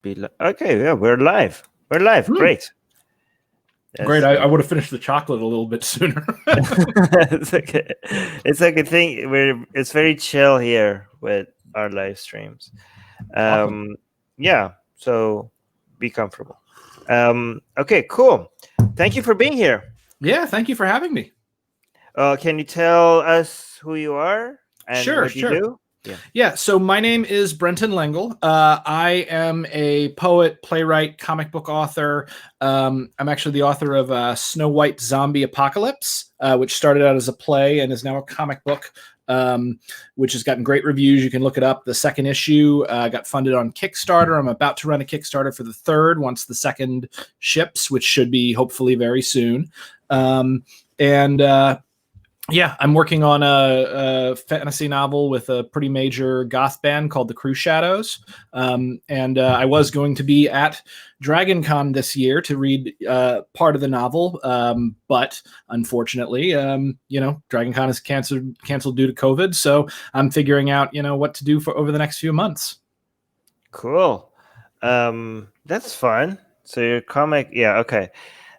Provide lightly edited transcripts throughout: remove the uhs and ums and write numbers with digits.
Okay, yeah, we're live. We're live. Great. Great. I would have finished the chocolate a little bit sooner. It's like a thing. It's very chill here with our live streams. Awesome. Yeah. So be comfortable. Okay. Cool. Thank you for being here. Yeah. Thank you for having me. Can you tell us who you are and what you do? Yeah. So my name is Brenton Lengel. I am a poet, playwright, comic book author. I'm actually the author of Snow White Zombie Apocalypse, which started out as a play and is now a comic book, which has gotten great reviews. You can look it up. The second issue got funded on Kickstarter. I'm about to run a Kickstarter for the third once the second ships, which should be hopefully very soon. Yeah, I'm working on a fantasy novel with a pretty major goth band called the Crew Shadows. I was going to be at Dragon Con this year to read part of the novel. But unfortunately, Dragon Con is canceled due to COVID. So I'm figuring out, what to do for over the next few months. Cool. That's fun. So your comic. Yeah. Okay.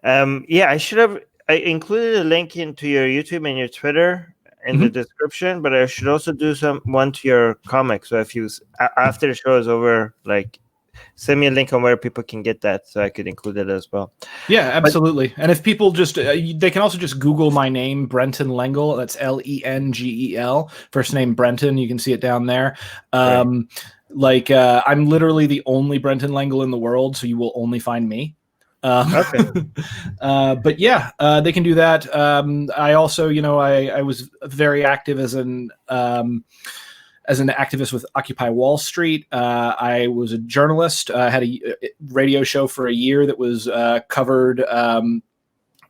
I should have. I included a link into your YouTube and your Twitter in the description, but I should also do one to your comic. So if you after the show is over, send me a link on where people can get that, so I could include it as well. Yeah, absolutely. And if people just they can also just Google my name, Brenton Lengel. That's Lengel. First name Brenton. You can see it down there. I'm literally the only Brenton Lengel in the world, so you will only find me. But yeah, they can do that. I also, I was very active as an activist with Occupy Wall Street. I was a journalist. I had a radio show for a year that was covered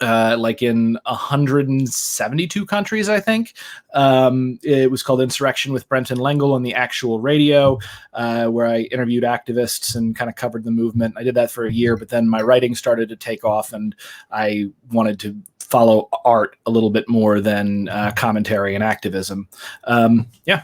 in 172 countries, I think. It was called Insurrection with Brenton Lengel on the actual radio, where I interviewed activists and kind of covered the movement. I did that for a year, but then my writing started to take off, and I wanted to follow art a little bit more than commentary and activism. Yeah.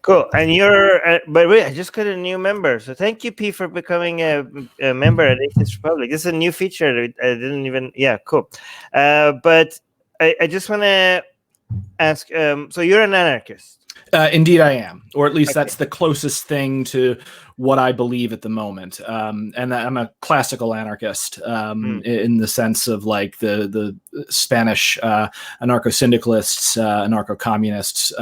Cool. And you're, but wait, I just got a new member. So thank you, P, for becoming a member at Atheist Republic. This is a new feature. I didn't even, cool. But I just want to ask, so you're an anarchist? Indeed, I am, or at least that's the closest thing to what I believe at the moment. And I'm a classical anarchist in the sense of like the Spanish anarcho-syndicalists, anarcho-communists.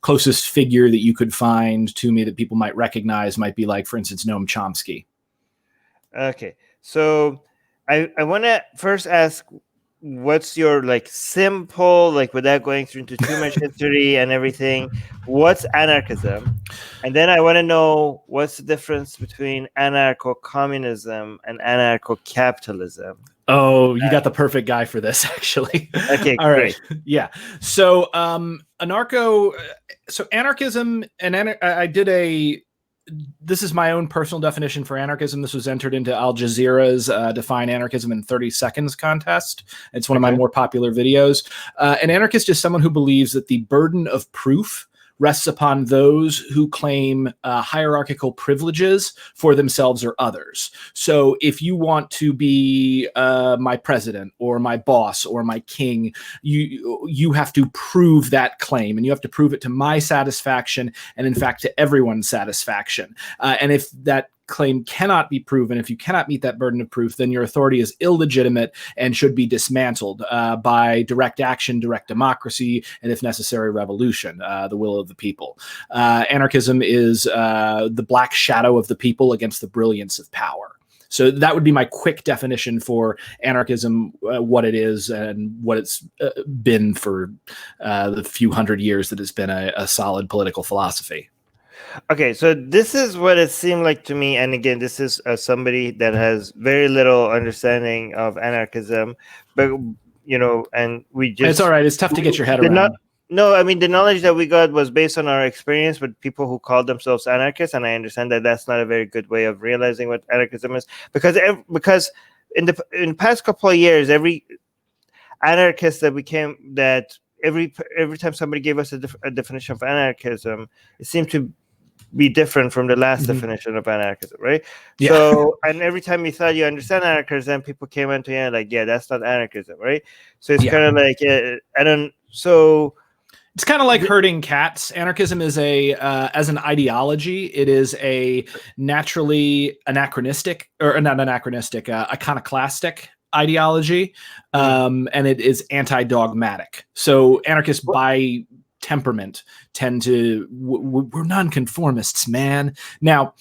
Closest figure that you could find to me that people might recognize might be like, for instance, Noam Chomsky. Okay, so I want to first ask, what's your simple, without going into too much history and everything, what's anarchism? And then I want to know what's the difference between anarcho-communism and anarcho-capitalism. Oh, you got the perfect guy for this, actually. Okay, all great. Right. Yeah. So anarchism, and this is my own personal definition for anarchism. This was entered into Al Jazeera's Define Anarchism in 30 Seconds contest. It's one of my more popular videos. An anarchist is someone who believes that the burden of proof rests upon those who claim hierarchical privileges for themselves or others. So if you want to be my president or my boss or my king, you have to prove that claim, and you have to prove it to my satisfaction and, in fact, to everyone's satisfaction. And if that claim cannot be proven, if you cannot meet that burden of proof, then your authority is illegitimate and should be dismantled by direct action, direct democracy, and if necessary, revolution, the will of the people. Anarchism is the black shadow of the people against the brilliance of power. So that would be my quick definition for anarchism, what it is and what it's been for the few hundred years that it's been a solid political philosophy. Okay, so this is what it seemed like to me, and again, this is somebody that has very little understanding of anarchism, but and we just— it's all right. It's tough to get your head around. No, I mean, the knowledge that we got was based on our experience with people who called themselves anarchists, and I understand that that's not a very good way of realizing what anarchism is, because in the past couple of years, every anarchist every time somebody gave us a definition of anarchism, it seemed to be different from the last definition of anarchism, right? So, and every time you thought you understand anarchism, people came into you like, yeah, that's not anarchism, right? So it's kind of like, I don't. So it's kind of like herding cats. Anarchism is as an ideology, it is a naturally anachronistic, or not anachronistic, iconoclastic ideology, and it is anti-dogmatic. So anarchists by temperament tend to, we're nonconformists, man. Now,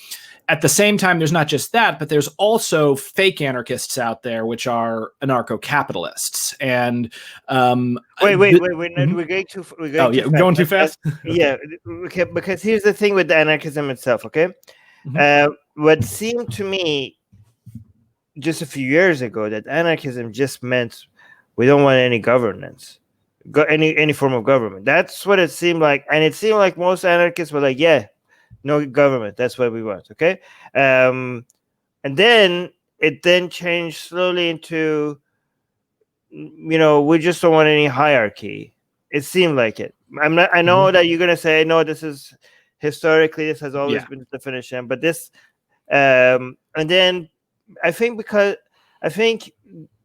at the same time, there's not just that, but there's also fake anarchists out there, which are anarcho-capitalists. And wait, we're going too. We're going too fast. Yeah, okay, because here's the thing with the anarchism itself. Okay, what seemed to me just a few years ago that anarchism just meant we don't want any governance, any form of government. That's what it seemed like, and it seemed like most anarchists were like, yeah, no government, that's what we want. Okay, and then it changed slowly into, we just don't want any hierarchy. It seemed like it. I know that you're gonna say no, this is historically, this has always been the definition, but this and then I think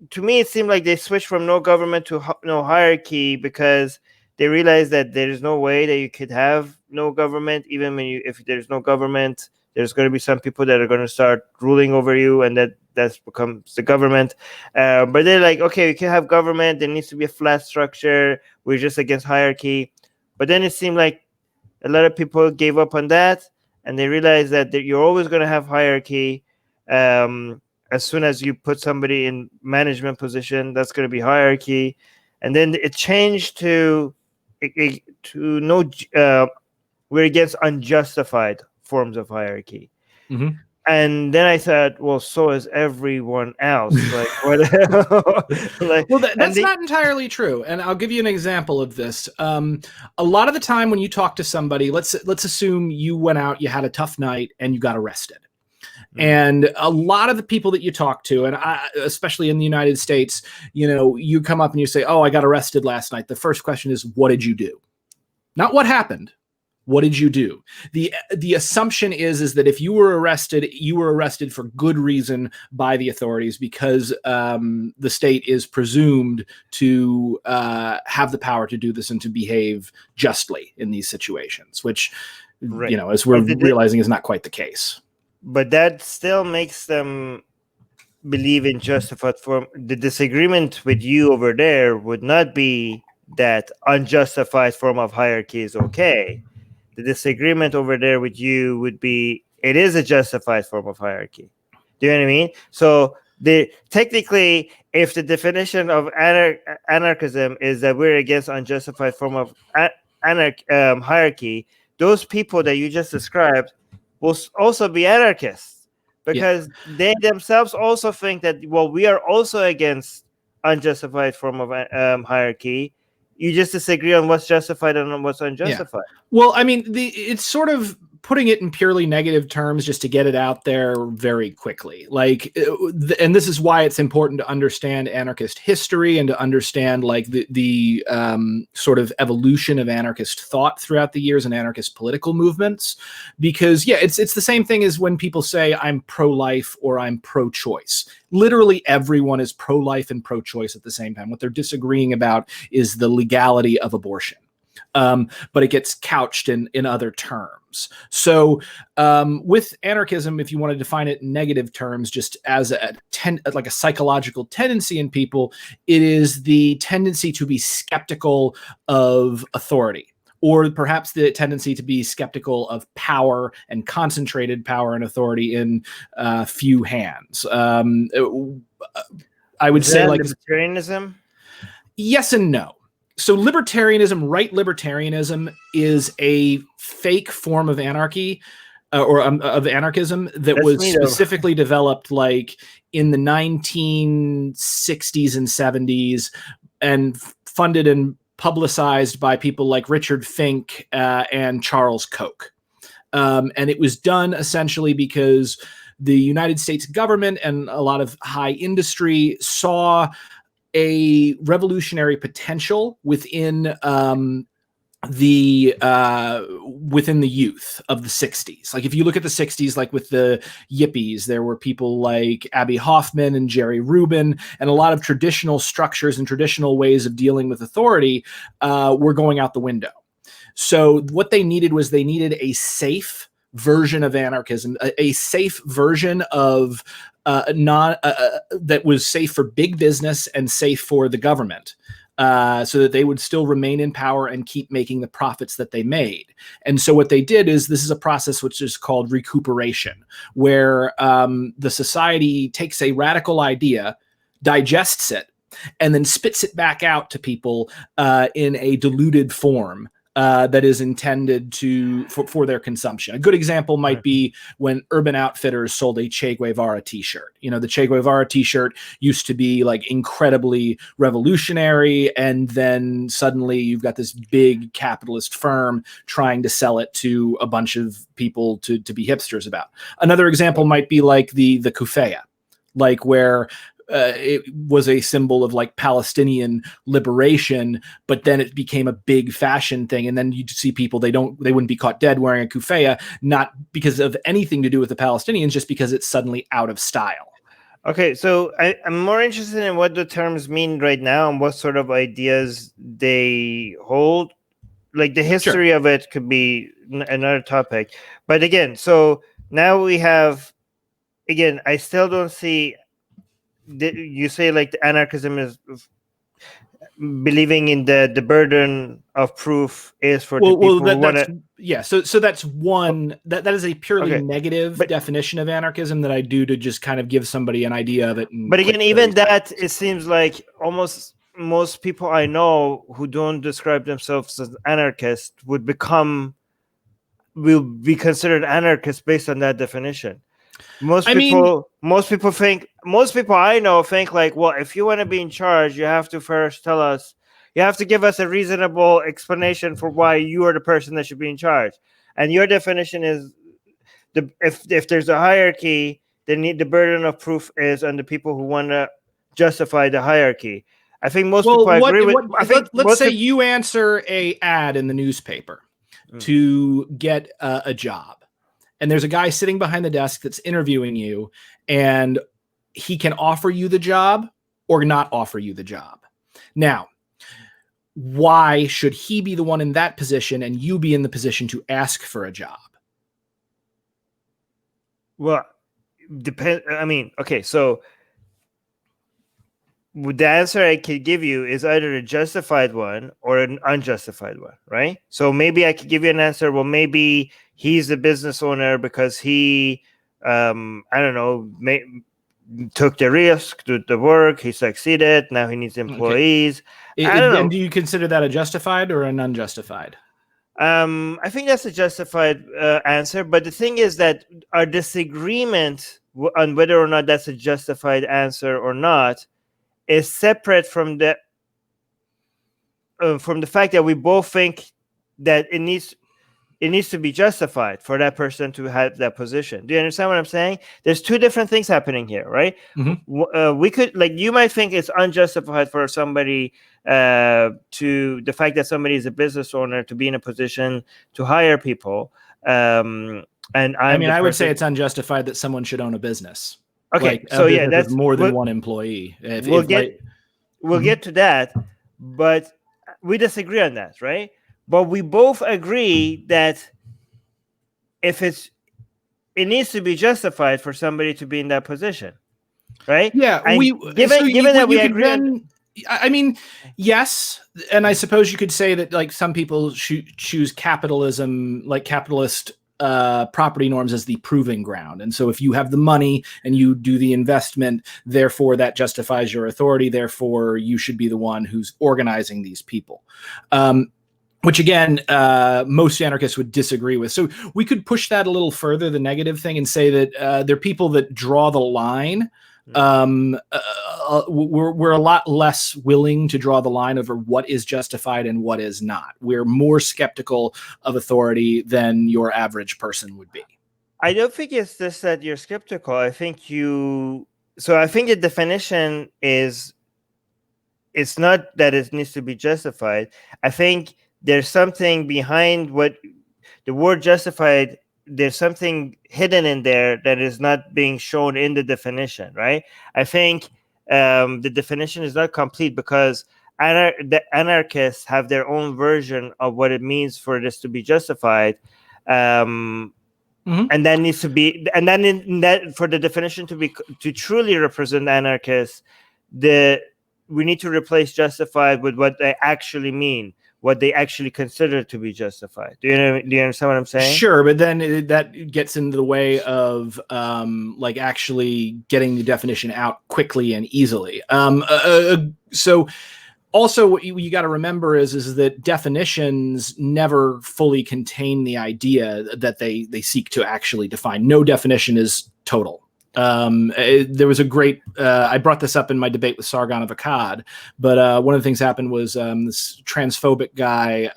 to me it seemed like they switched from no government to no hierarchy, because they realized that there's no way that you could have no government. Even if there's no government, there's going to be some people that are going to start ruling over you, and that becomes the government. But they're like, okay, we can have government. There needs to be a flat structure. We're just against hierarchy. But then it seemed like a lot of people gave up on that, and they realized that you're always going to have hierarchy. As soon as you put somebody in management position, that's going to be hierarchy. And then it changed to no, we're against unjustified forms of hierarchy. And then I thought, well, so is everyone else. Like, what? Well, that's not entirely true. And I'll give you an example of this. A lot of the time when you talk to somebody, let's assume you went out, you had a tough night, and you got arrested. And a lot of the people that you talk to, and especially in the United States, you come up and you say, oh, I got arrested last night. The first question is, what did you do? Not what happened. What did you do? The assumption is that if you were arrested for good reason by the authorities, because the state is presumed to have the power to do this and to behave justly in these situations, which, as we're realizing, is not quite the case. But that still makes them believe in justified form. The disagreement with you over there would not be that unjustified form of hierarchy is okay. The disagreement over there with you would be, it is a justified form of hierarchy. Do you know what I mean? So technically, if the definition of anarchism is that we're against unjustified form of hierarchy, those people that you just described will also be anarchists, because they themselves also think that, well, we are also against unjustified form of hierarchy. You just disagree on what's justified and what's unjustified. Well, I mean, it's sort of putting it in purely negative terms just to get it out there very quickly. Like, and this is why it's important to understand anarchist history and to understand like the sort of evolution of anarchist thought throughout the years and anarchist political movements. Because it's the same thing as when people say I'm pro-life or I'm pro-choice. Literally everyone is pro-life and pro-choice at the same time. What they're disagreeing about is the legality of abortion. But it gets couched in other terms. So with anarchism, if you want to define it in negative terms, just as like a psychological tendency in people, it is the tendency to be skeptical of authority, or perhaps the tendency to be skeptical of power and concentrated power and authority in few hands. I would say like libertarianism. Yes and no. So libertarianism, right libertarianism, is a fake form of anarchy or of anarchism that was specifically developed like in the 1960s and 70s and funded and publicized by people like Richard Fink and Charles Koch. And it was done essentially because the United States government and a lot of high industry saw a revolutionary potential within within the youth of the 60s. Like if you look at the 60s, like with the yippies, there were people like Abby Hoffman and Jerry Rubin, and a lot of traditional structures and traditional ways of dealing with authority were going out the window. So what they needed was a safe version of anarchism, a safe version of that was safe for big business and safe for the government. So that they would still remain in power and keep making the profits that they made. And so what they did is, this is a process which is called recuperation, where the society takes a radical idea, digests it, and then spits it back out to people in a diluted form that is intended for their consumption. A good example might be when Urban Outfitters sold a Che Guevara t-shirt. You know, the Che Guevara t-shirt used to be like incredibly revolutionary, and then suddenly you've got this big capitalist firm trying to sell it to a bunch of people to be hipsters about. Another example might be like the kufaya, like where it was a symbol of like Palestinian liberation, but then it became a big fashion thing. And then you'd see people, they wouldn't be caught dead wearing a kufaya, not because of anything to do with the Palestinians, just because it's suddenly out of style. Okay, so I'm more interested in what the terms mean right now and what sort of ideas they hold. Like the history of it could be another topic. But again, so now we have, again, I still don't see, you say like the anarchism is believing in the burden of proof is for the people who want to. Yeah, so that's one that is a purely negative definition of anarchism that I do to just kind of give somebody an idea of it. But again, even that, it seems like almost most people I know who don't describe themselves as anarchists will be considered anarchists based on that definition. Most people I know think like, well, if you want to be in charge, you have to first you have to give us a reasonable explanation for why you are the person that should be in charge. And your definition is if there's a hierarchy, then the burden of proof is on the people who want to justify the hierarchy. I think most people agree with. Let's say you answer a ad in the newspaper to get a job. And there's a guy sitting behind the desk that's interviewing you, and he can offer you the job or not offer you the job. Now, why should he be the one in that position and you be in the position to ask for a job? Well, I mean, okay, so the answer I could give you is either a justified one or an unjustified one, right? So maybe I could give you an answer. Well, maybe he's a business owner because he, I don't know, took the risk, did the work, he succeeded. Now he needs employees. Okay. And do you consider that a justified or an unjustified? I think that's a justified answer. But the thing is that our disagreement on whether or not that's a justified answer or not is separate from the fact that we both think that it needs to be justified for that person to have that position. Do you understand what I'm saying? There's two different things happening here, right? Mm-hmm. We could, like, you might think it's unjustified for somebody the fact that somebody is a business owner to be in a position to hire people. And I would say it's unjustified that someone should own a business. Okay, so yeah, that's more than one employee. We'll get to that, but we disagree on that, right? But we both agree that it needs to be justified for somebody to be in that position, right? Yeah, and given that we agree. I mean, yes, and I suppose you could say that like some people choose capitalism, like capitalist property norms, as the proving ground. And so if you have the money and you do the investment, therefore that justifies your authority. Therefore, you should be the one who's organizing these people. Which again, most anarchists would disagree with. So we could push that a little further, the negative thing, and say that there are people that draw the line. We're a lot less willing to draw the line over what is justified and what is not. We're more skeptical of authority than your average person would be. I don't think it's just that you're skeptical. I think the definition is, it's not that it needs to be justified. I think there's something behind what the word justified. There's something hidden in there that is not being shown in the definition, right? I think the definition is not complete because the anarchists have their own version of what it means for this to be justified. And that needs to be, and then in that, for the definition to truly represent anarchists, we need to replace justified with what they actually mean, what they actually consider to be justified. Do you understand what I'm saying? Sure, but then that gets into the way of like actually getting the definition out quickly and easily. So also what you got to remember is that definitions never fully contain the idea that they seek to actually define. No definition is total. There was a great, I brought this up in my debate with Sargon of Akkad, but one of the things happened was this transphobic guy,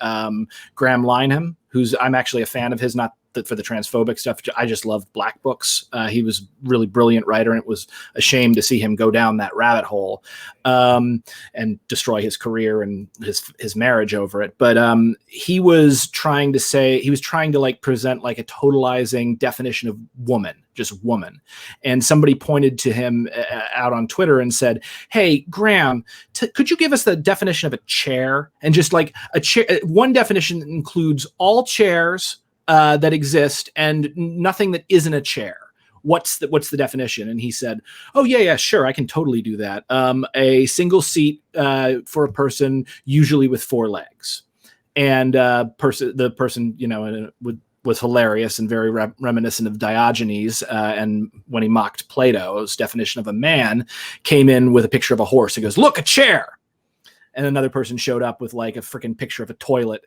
Graham Lineham, I'm actually a fan of his, not for the transphobic stuff. I just love black books. He was a really brilliant writer, and it was a shame to see him go down that rabbit hole and destroy his career and his marriage over it. But he was trying to like present like a totalizing definition of woman, just woman. And somebody pointed to him out on Twitter and said, "Hey, Graham, could you give us the definition of a chair?" And just like a chair, one definition that includes all chairs that exist and nothing that isn't a chair. What's the definition? And he said, "Oh yeah, sure, I can totally do that. A single seat for a person, usually with 4 legs." And the person, was hilarious and very reminiscent of Diogenes. And when he mocked Plato's definition of a man, came in with a picture of a horse. He goes, "Look, a chair." And another person showed up with like a freaking picture of a toilet.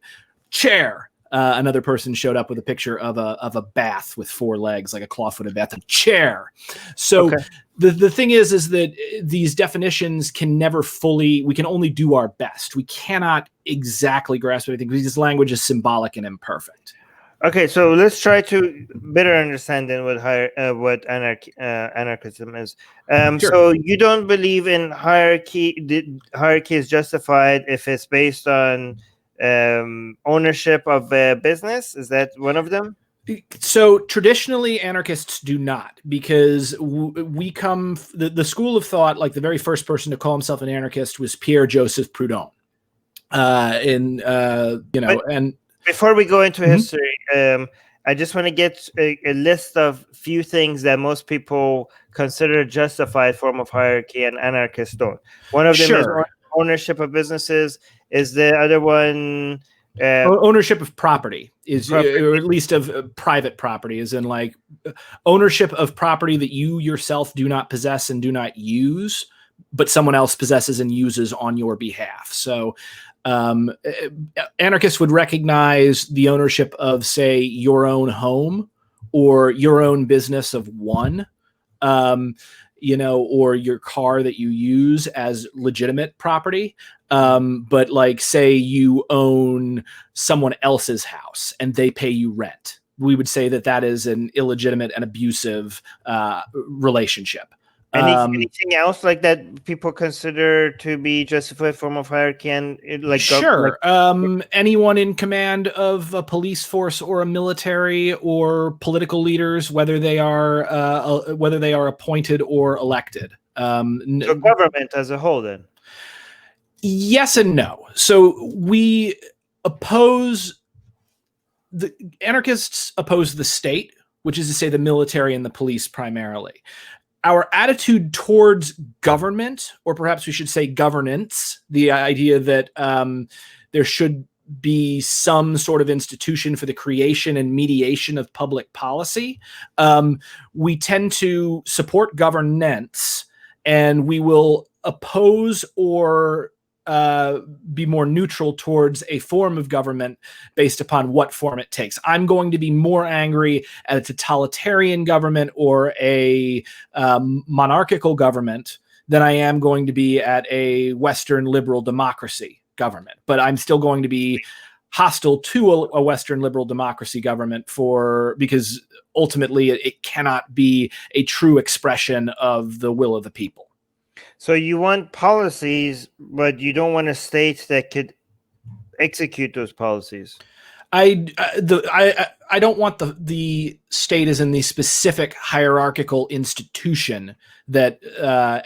Chair. Another person showed up with a picture of a bath with 4 legs, like a claw-footed bath, a chair. So okay. The thing is that these definitions can never fully, we can only do our best. We cannot exactly grasp anything because this language is symbolic and imperfect. Okay, so let's try to better understand then what anarchism is. Sure. So you don't believe in hierarchy. The hierarchy is justified if it's based on ownership of a business. Is that one of them? So traditionally anarchists do not, because we come, the school of thought, like the very first person to call himself an anarchist was Pierre Joseph Proudhon. And before we go into history, I just want to get a list of few things that most people consider justified form of hierarchy and anarchists don't. One of them is ownership of businesses. Is the other one ownership of property is or at least of private property, is in like ownership of property that you yourself do not possess and do not use, but someone else possesses and uses on your behalf. So anarchists would recognize the ownership of, say, your own home or your own business of one, or your car that you use as legitimate property. But like, say you own someone else's house and they pay you rent. We would say that is an illegitimate and abusive relationship. Anything else like that people consider to be justified form of hierarchy and like anyone in command of a police force or a military or political leaders, whether they are appointed or elected. So government as a whole, then. Yes and no. So we anarchists oppose the state, which is to say the military and the police primarily. Our attitude towards government, or perhaps we should say governance, the idea that there should be some sort of institution for the creation and mediation of public policy, we tend to support governance, and we will oppose or be more neutral towards a form of government based upon what form it takes. I'm going to be more angry at a totalitarian government or a monarchical government than I am going to be at a Western liberal democracy government. But I'm still going to be hostile to a Western liberal democracy government because ultimately it cannot be a true expression of the will of the people. So you want policies, but you don't want a state that could execute those policies? I don't want the state as in the specific hierarchical institution that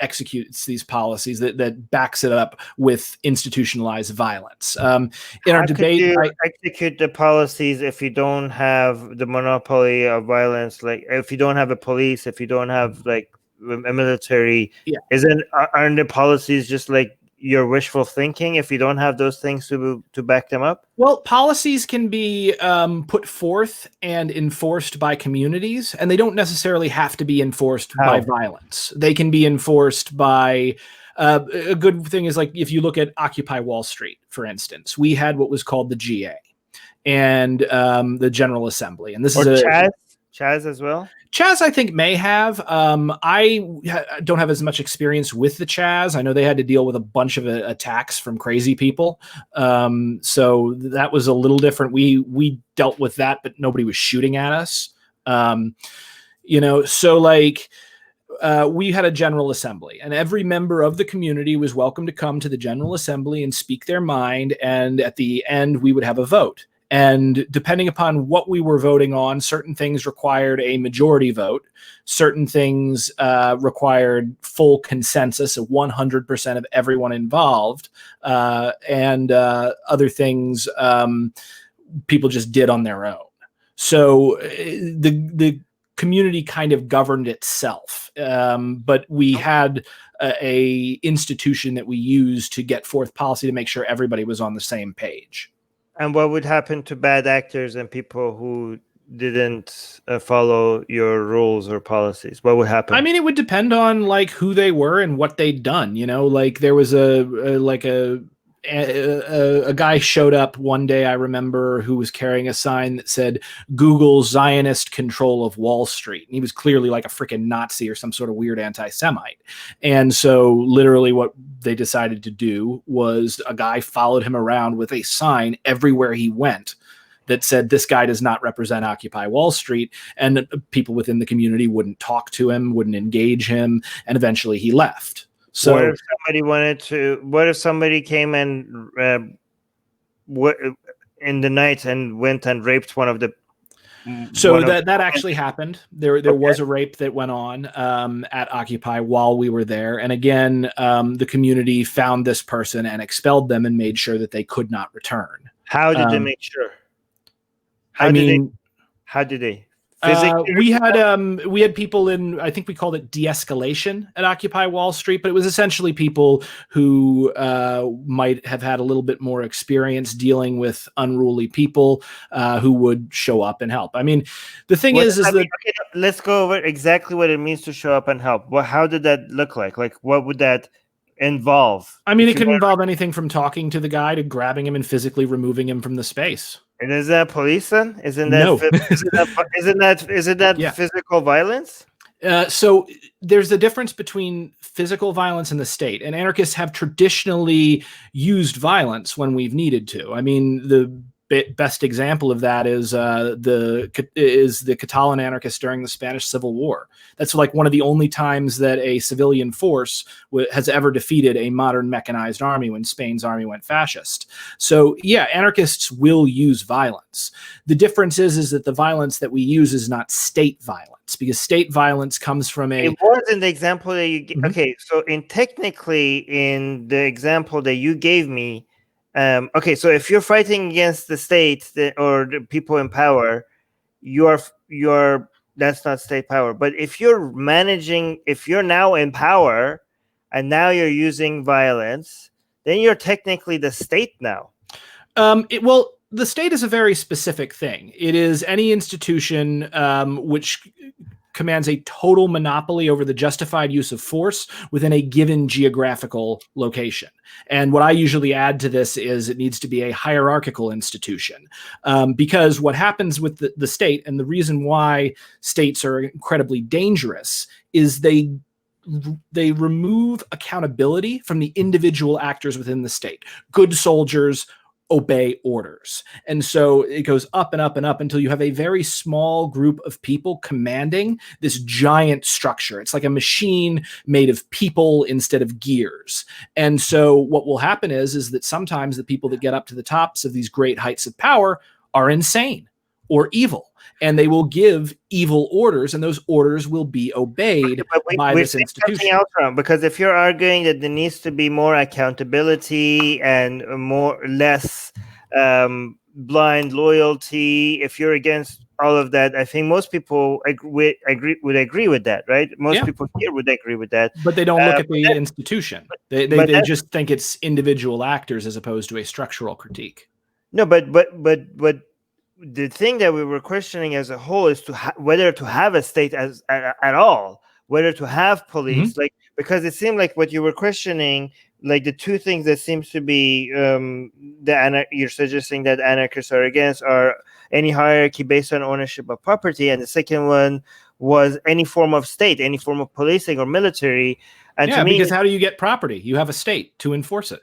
executes these policies, that backs it up with institutionalized violence. In our debate, could you execute the policies if you don't have the monopoly of violence? Like if you don't have a police, if you don't have like a military, aren't the policies just like your wishful thinking if you don't have those things to back them up? Well, policies can be put forth and enforced by communities, and they don't necessarily have to be enforced by violence. They can be enforced by a good thing is like if you look at Occupy Wall Street, for instance, we had what was called the GA and the General Assembly, and this is Chaz as well. Chaz, I think, may have. I don't have as much experience with the Chaz. I know they had to deal with a bunch of attacks from crazy people. So that was a little different. We dealt with that, but nobody was shooting at us. So like we had a General Assembly, and every member of the community was welcome to come to the General Assembly and speak their mind. And at the end, we would have a vote. And depending upon what we were voting on, certain things required a majority vote. Certain things required full consensus of 100% of everyone involved. And other things people just did on their own. So the community kind of governed itself. But we had a institution that we used to get forth policy to make sure everybody was on the same page. And what would happen to bad actors and people who didn't follow your rules or policies? What would happen? I mean, it would depend on like who they were and what they'd done. Like there was a guy showed up one day, I remember, who was carrying a sign that said Google Zionist control of Wall Street. And he was clearly like a freaking Nazi or some sort of weird anti-Semite. And so literally what they decided to do was a guy followed him around with a sign everywhere he went that said, this guy does not represent Occupy Wall Street. And people within the community wouldn't talk to him, wouldn't engage him. And eventually he left. So what if somebody came and in the night and went and raped one of the? That actually happened. There was a rape that went on at Occupy while we were there, and again, the community found this person and expelled them and made sure that they could not return. How did they make sure? How did they? We had people in, I think we called it Deescalation at Occupy Wall Street, but it was essentially people who might have had a little bit more experience dealing with unruly people who would show up and help. I mean, the thing is that... Okay, let's go over exactly what it means to show up and help. Well, how did that look like? Like, what would that involve? I mean, it could involve anything from talking to the guy to grabbing him and physically removing him from the space. And is that police then? Isn't that physical violence? So there's a difference between physical violence and the state, and anarchists have traditionally used violence when we've needed to. I mean, the best example of that is the Catalan anarchists during the Spanish Civil War. That's like one of the only times that a civilian force has ever defeated a modern mechanized army, when Spain's army went fascist. So yeah, anarchists will use violence. The difference is that the violence that we use is not state violence, because state violence comes from a... It was in the example that you gave. Okay, so technically in the example that you gave me, okay, so if you're fighting against the state or the people in power, that's not state power. But if you're now in power and now you're using violence, then you're technically the state now. The state is a very specific thing. It is any institution which commands a total monopoly over the justified use of force within a given geographical location. And what I usually add to this is it needs to be a hierarchical institution, because what happens with the state, and the reason why states are incredibly dangerous, is they remove accountability from the individual actors within the state. Good soldiers obey orders. And so it goes up and up and up until you have a very small group of people commanding this giant structure. It's like a machine made of people instead of gears. And so what will happen is that sometimes the people that get up to the tops of these great heights of power are insane or evil, and they will give evil orders, and those orders will be obeyed by this institution. Else wrong, because if you're arguing that there needs to be more accountability and less blind loyalty, if you're against all of that, I think most people would agree with that, right? Most people here would agree with that. But they don't look at the institution. They just think it's individual actors as opposed to a structural critique. No, but the thing that we were questioning as a whole is whether to have a state at all, whether to have police, like, because it seemed like what you were questioning, like the two things that seems to be you're suggesting that anarchists are against are any hierarchy based on ownership of property, and the second one was any form of state, any form of policing or military. And yeah, to me, because how do you get property? You have a state to enforce it.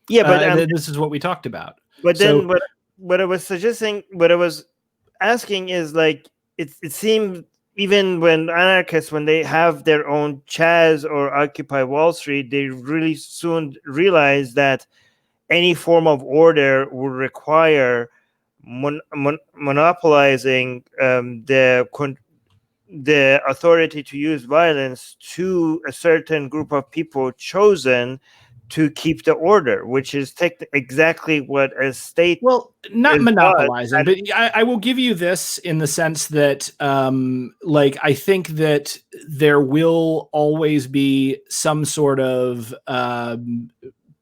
Yeah, but this is what we talked about. But then, what I was suggesting, what I was asking is, like, it seemed even when anarchists, when they have their own Chaz or Occupy Wall Street, they really soon realize that any form of order would require monopolizing the authority to use violence to a certain group of people chosen to keep the order, which is exactly what a state. Well, not monopolizing, but I will give you this in the sense that, like, I think that there will always be some sort of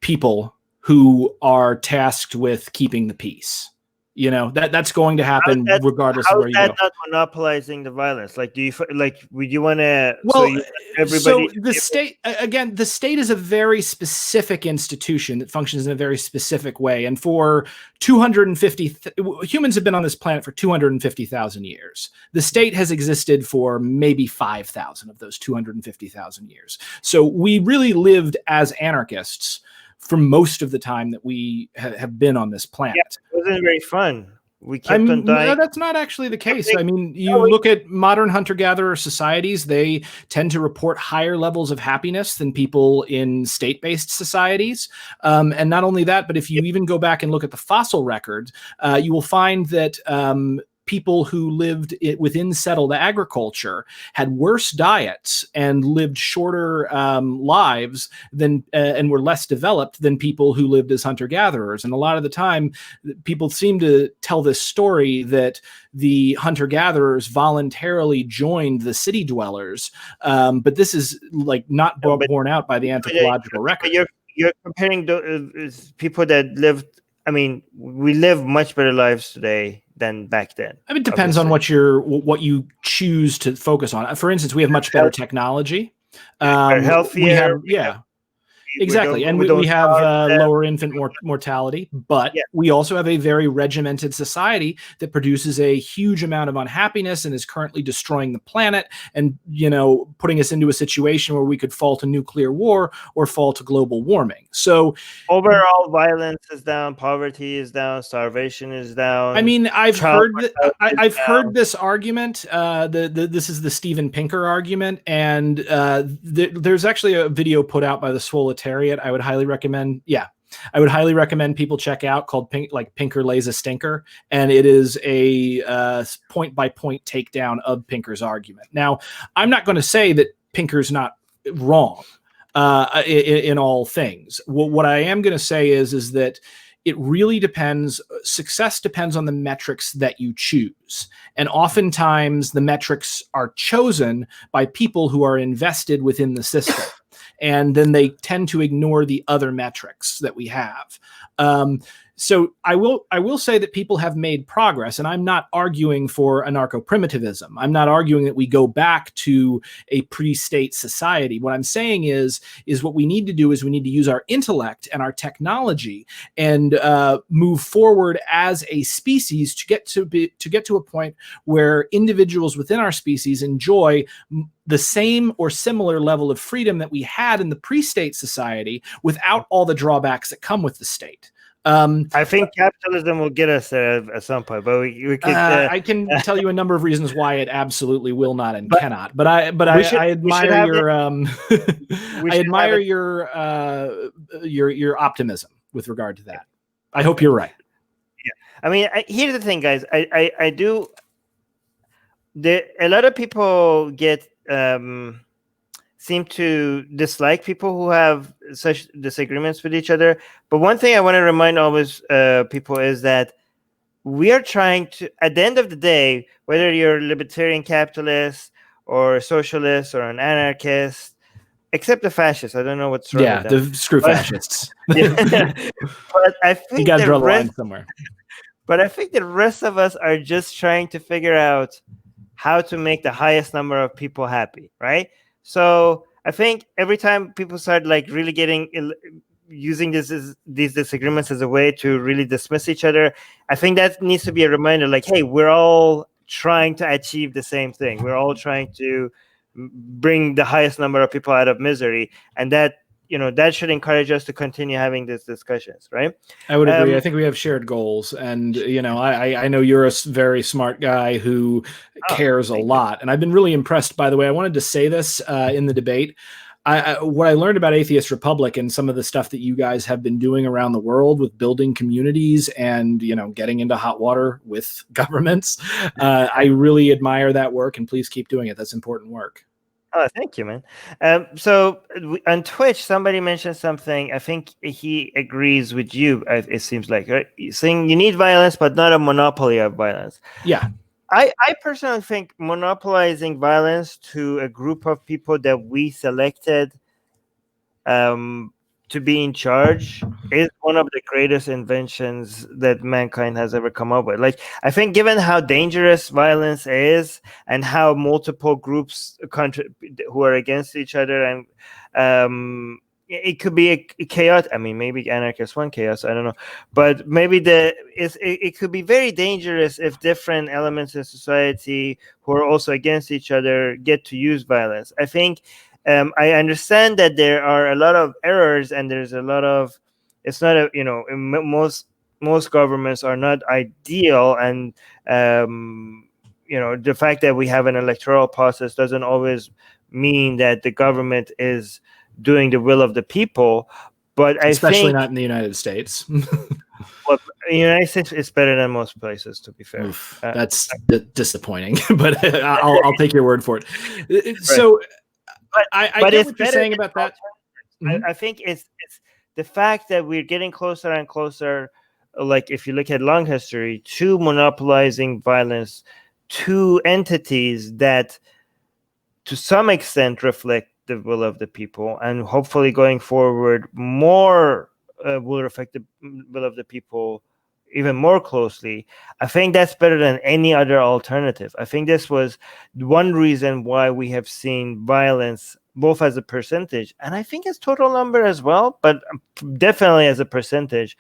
people who are tasked with keeping the peace. You know, that's going to happen regardless of where you go. How is that not monopolizing the violence? Like, would you want to? Well, so the state, again, the state is a very specific institution that functions in a very specific way. And for 250, humans have been on this planet for 250,000 years. The state has existed for maybe 5,000 of those 250,000 years. So we really lived as anarchists for most of the time that we have been on this planet. Yeah, it wasn't very fun. We kept on dying. No, that's not actually the case. I mean, you look at modern hunter-gatherer societies, they tend to report higher levels of happiness than people in state-based societies. And not only that, but if you even go back and look at the fossil records, you will find that people who lived within settled agriculture had worse diets and lived shorter lives than and were less developed than people who lived as hunter-gatherers. And a lot of the time, people seem to tell this story that the hunter-gatherers voluntarily joined the city dwellers, but this is like not borne out by the anthropological record. You're comparing people that lived. I mean, we live much better lives today than back then. I mean, it depends on what you choose to focus on. For instance, we have much better technology. We're healthier. Exactly. And we have lower infant mortality, but we also have a very regimented society that produces a huge amount of unhappiness and is currently destroying the planet and, putting us into a situation where we could fall to nuclear war or fall to global warming. So overall violence is down, poverty is down, starvation is down. I mean, I've heard this argument. This is the Steven Pinker argument. And there's actually a video put out by the Swoletariat I would highly recommend. I would highly recommend people check out, called Pinker Lays a Stinker. And it is a point-by-point takedown of Pinker's argument. Now, I'm not going to say that Pinker's not wrong in all things. What I am going to say is that it really depends. Success depends on the metrics that you choose. And oftentimes the metrics are chosen by people who are invested within the system. And then they tend to ignore the other metrics that we have. So I will say that people have made progress, and I'm not arguing for anarcho-primitivism. I'm not arguing that we go back to a pre-state society. What I'm saying is what we need to do is we need to use our intellect and our technology and move forward as a species to get to a point where individuals within our species enjoy the same or similar level of freedom that we had in the pre-state society without all the drawbacks that come with the state. I think capitalism will get us there at some point, but we could. I can tell you a number of reasons why it absolutely will not and cannot. But I admire your I admire your optimism with regard to that. I hope you're right. Yeah, I mean, here's the thing, guys. I do. A lot of people seem to dislike people who have such disagreements with each other. But one thing I want to remind always people is that we are trying to, at the end of the day, whether you're a libertarian capitalist or a socialist or an anarchist, except the fascists. I don't know what's wrong with them. Yeah, the screw fascists. But I think you got to draw the line somewhere. But I think the rest of us are just trying to figure out how to make the highest number of people happy, right? So I think every time people start like really using these disagreements as a way to really dismiss each other, I think that needs to be a reminder, like, hey, we're all trying to achieve the same thing. We're all trying to bring the highest number of people out of misery, and that should encourage us to continue having these discussions, right? I would agree. I think we have shared goals, and I know you're a very smart guy who cares a lot, and I've been really impressed. By the way, I wanted to say this in the debate. What I learned about Atheist Republic and some of the stuff that you guys have been doing around the world with building communities and getting into hot water with governments, I really admire that work, and please keep doing it. That's important work. Oh, thank you, man. So on Twitch, somebody mentioned something. I think he agrees with you. It seems like, right? Saying you need violence, but not a monopoly of violence. Yeah. I personally think monopolizing violence to a group of people that we selected to be in charge is one of the greatest inventions that mankind has ever come up with. Like, I think given how dangerous violence is and how multiple groups who are against each other, and it could be a chaos. I mean, maybe anarchists want chaos. I don't know, but maybe it could be very dangerous if different elements in society who are also against each other get to use violence. I think I understand that there are a lot of errors, and there's a lot of. It's not most governments are not ideal, and the fact that we have an electoral process doesn't always mean that the government is doing the will of the people, but especially not in the United States. Well, in the United States, it's better than most places, to be fair. Oof, that's disappointing, but I'll take your word for it. Right. So, I get what you're saying about that. I think it's the fact that we're getting closer and closer. Like, if you look at long history, to monopolizing violence to entities that, to some extent, reflect the will of the people, and hopefully going forward more will reflect the will of the people even more closely. I think that's better than any other alternative. I think this was one reason why we have seen violence, both as a percentage and I think as total number as well, but definitely as a percentage,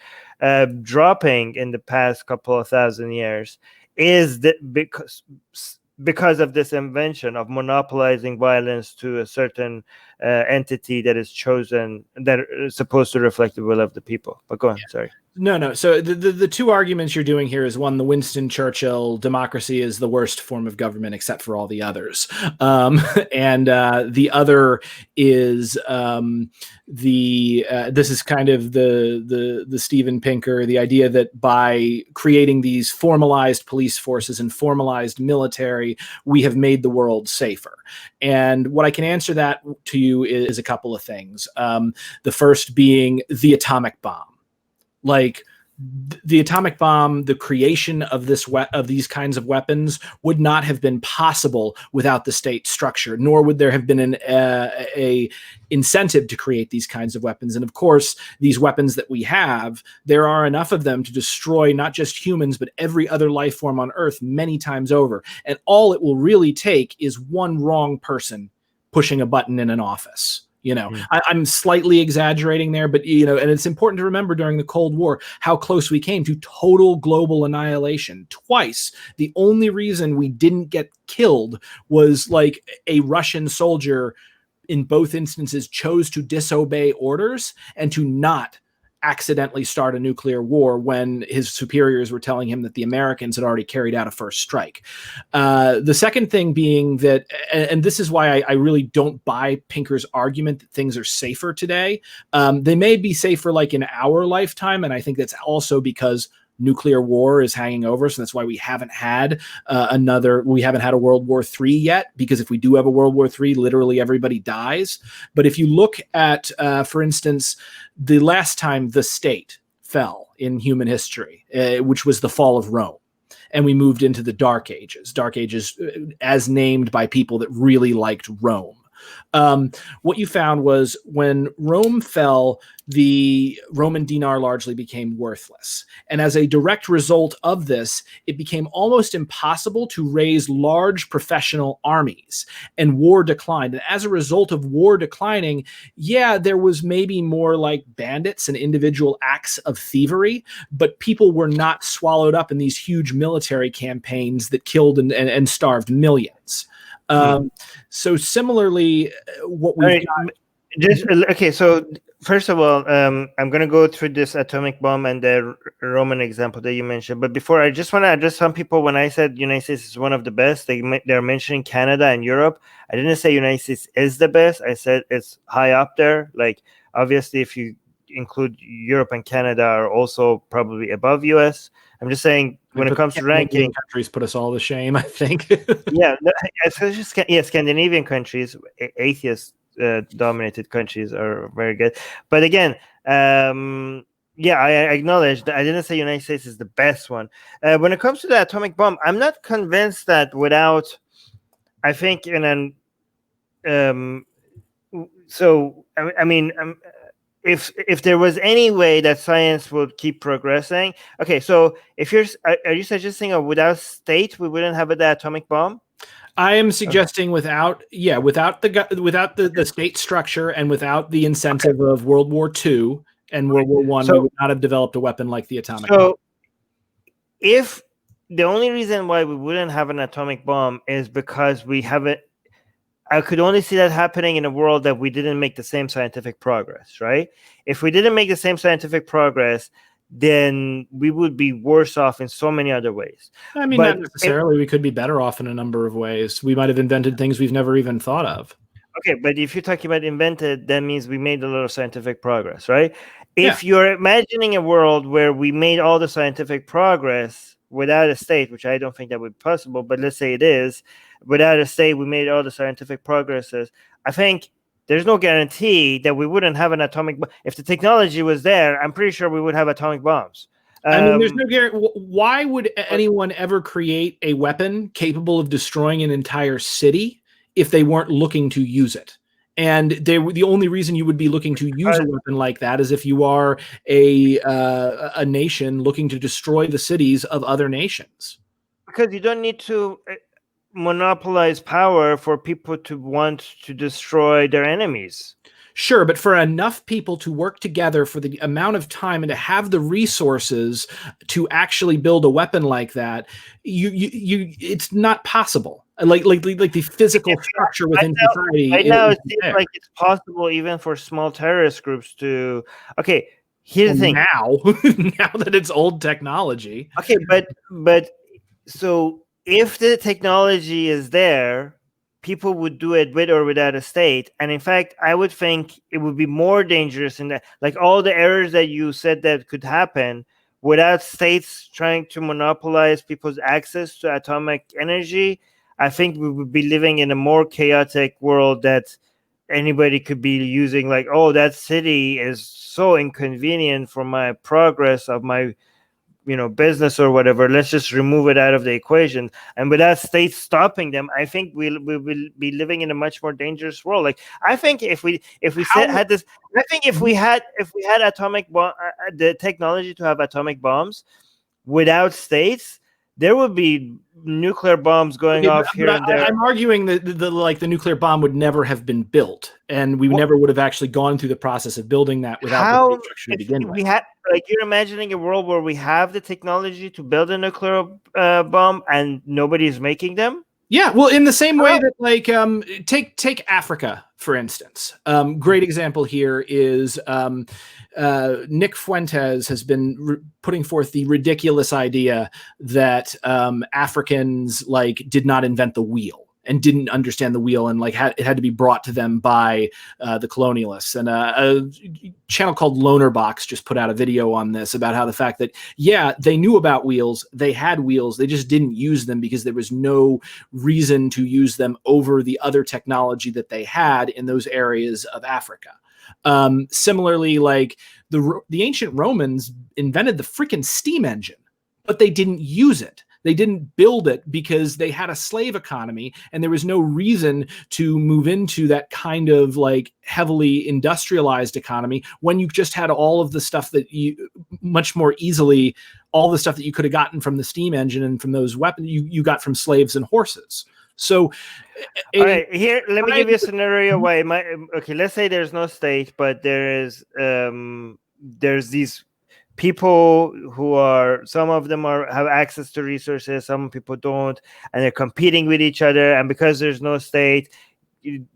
dropping in the past couple of thousand years, is that because of this invention of monopolizing violence to a certain entity that is chosen, that is supposed to reflect the will of the people. But go on, sorry. No. So the two arguments you're doing here is, one, the Winston Churchill, democracy is the worst form of government except for all the others. And the other is this is kind of the Steven Pinker, the idea that by creating these formalized police forces and formalized military, we have made the world safer. And what I can answer that to you is a couple of things. The first being the atomic bomb. Like, the atomic bomb, the creation of these kinds of weapons would not have been possible without the state structure, nor would there have been a incentive to create these kinds of weapons. And of course, these weapons that we have, there are enough of them to destroy not just humans, but every other life form on Earth many times over. And all it will really take is one wrong person pushing a button in an office. I'm slightly exaggerating there, but, and it's important to remember during the Cold War how close we came to total global annihilation twice. The only reason we didn't get killed was like a Russian soldier in both instances chose to disobey orders and to not accidentally start a nuclear war when his superiors were telling him that the Americans had already carried out a first strike. The second thing being that, and this is why I really don't buy Pinker's argument that things are safer today. They may be safer like in our lifetime, and I think that's also because nuclear war is hanging over us, and that's why we haven't had a World War III yet, because if we do have a World War III, literally everybody dies. But if you look at, for instance, the last time the state fell in human history, which was the fall of Rome, and we moved into the Dark Ages as named by people that really liked Rome. What you found was when Rome fell, the Roman dinar largely became worthless. And as a direct result of this, it became almost impossible to raise large professional armies, and war declined. And as a result of war declining, yeah, there was maybe more like bandits and individual acts of thievery, but people were not swallowed up in these huge military campaigns that killed and starved millions. So similarly, what we've got... Okay, so first of all, I'm going to go through this atomic bomb and the Roman example that you mentioned. But before, I just want to address some people. When I said United States is one of the best, they're mentioning Canada and Europe. I didn't say United States is the best. I said it's high up there. Like, obviously, if you include Europe and Canada are also probably above US. I'm just saying when it comes to ranking, countries put us all to shame, I think. Yeah, Scandinavian countries, atheist dominated countries are very good. But again, yeah, I acknowledge that I didn't say United States is the best one. When it comes to the atomic bomb, I'm not convinced that without, I think, if there was any way that science would keep progressing, okay. So if are you suggesting without state we wouldn't have the atomic bomb? I am suggesting without the state structure and without the incentive of World War II and World War I, we would not have developed a weapon like the atomic bomb. So if the only reason why we wouldn't have an atomic bomb is because we haven't, I could only see that happening in a world that we didn't make the same scientific progress, right? If we didn't make the same scientific progress, then we would be worse off in so many other ways. I mean, not necessarily. We could be better off in a number of ways. We might have invented things we've never even thought of. Okay, but if you're talking about invented, that means we made a lot of scientific progress, right? If you're imagining a world where we made all the scientific progress without a state, which I don't think that would be possible, but let's say it is, without a state, we made all the scientific progresses. I think there's no guarantee that we wouldn't have an atomic bomb. If the technology was there, I'm pretty sure we would have atomic bombs. I mean, there's no guarantee. Why would anyone ever create a weapon capable of destroying an entire city if they weren't looking to use it? And the only reason you would be looking to use a weapon like that is if you are a nation looking to destroy the cities of other nations. Because you don't need to monopolize power for people to want to destroy their enemies. Sure, but for enough people to work together for the amount of time and to have the resources to actually build a weapon like that, it's not possible. Like the physical structure within society. Right now, it seems like it's possible even for small terrorist groups to. Okay, here's the thing. Now that it's old technology. Okay, but so if the technology is there, people would do it with or without a state. And in fact, I would think it would be more dangerous in that, like all the errors that you said that could happen without states trying to monopolize people's access to atomic energy. I think we would be living in a more chaotic world that anybody could be using, like, oh, that city is so inconvenient for my progress of my business or whatever. Let's just remove it out of the equation. And without states stopping them, I think we will be living in a much more dangerous world. Like, I think if we had this, I think if we had atomic bomb, the technology to have atomic bombs without states, there would be nuclear bombs going off here and there. I'm arguing that the nuclear bomb would never have been built, and we never would have actually gone through the process of building that without the infrastructure to begin with. You're imagining a world where we have the technology to build a nuclear bomb and nobody's making them? Yeah, well, in the same way that, like, take Africa, for instance. Great example here is Nick Fuentes has been putting forth the ridiculous idea that Africans, like, did not invent the wheel and didn't understand the wheel, and like it had to be brought to them by the colonialists. And a channel called Lonerbox just put out a video on this about how the fact that, yeah, they knew about wheels, they had wheels, they just didn't use them because there was no reason to use them over the other technology that they had in those areas of Africa. Similarly, like the ancient Romans invented the freaking steam engine, but they didn't use it. They didn't build it because they had a slave economy, and there was no reason to move into that kind of like heavily industrialized economy when you just had all of the stuff that you much more easily, all the stuff that you could have gotten from the steam engine and from those weapons you got from slaves and horses. So, all right, here, let me give you a scenario why okay, let's say there's no state, but there's these people who are, some of them have access to resources, some people don't, and they're competing with each other. And because there's no state,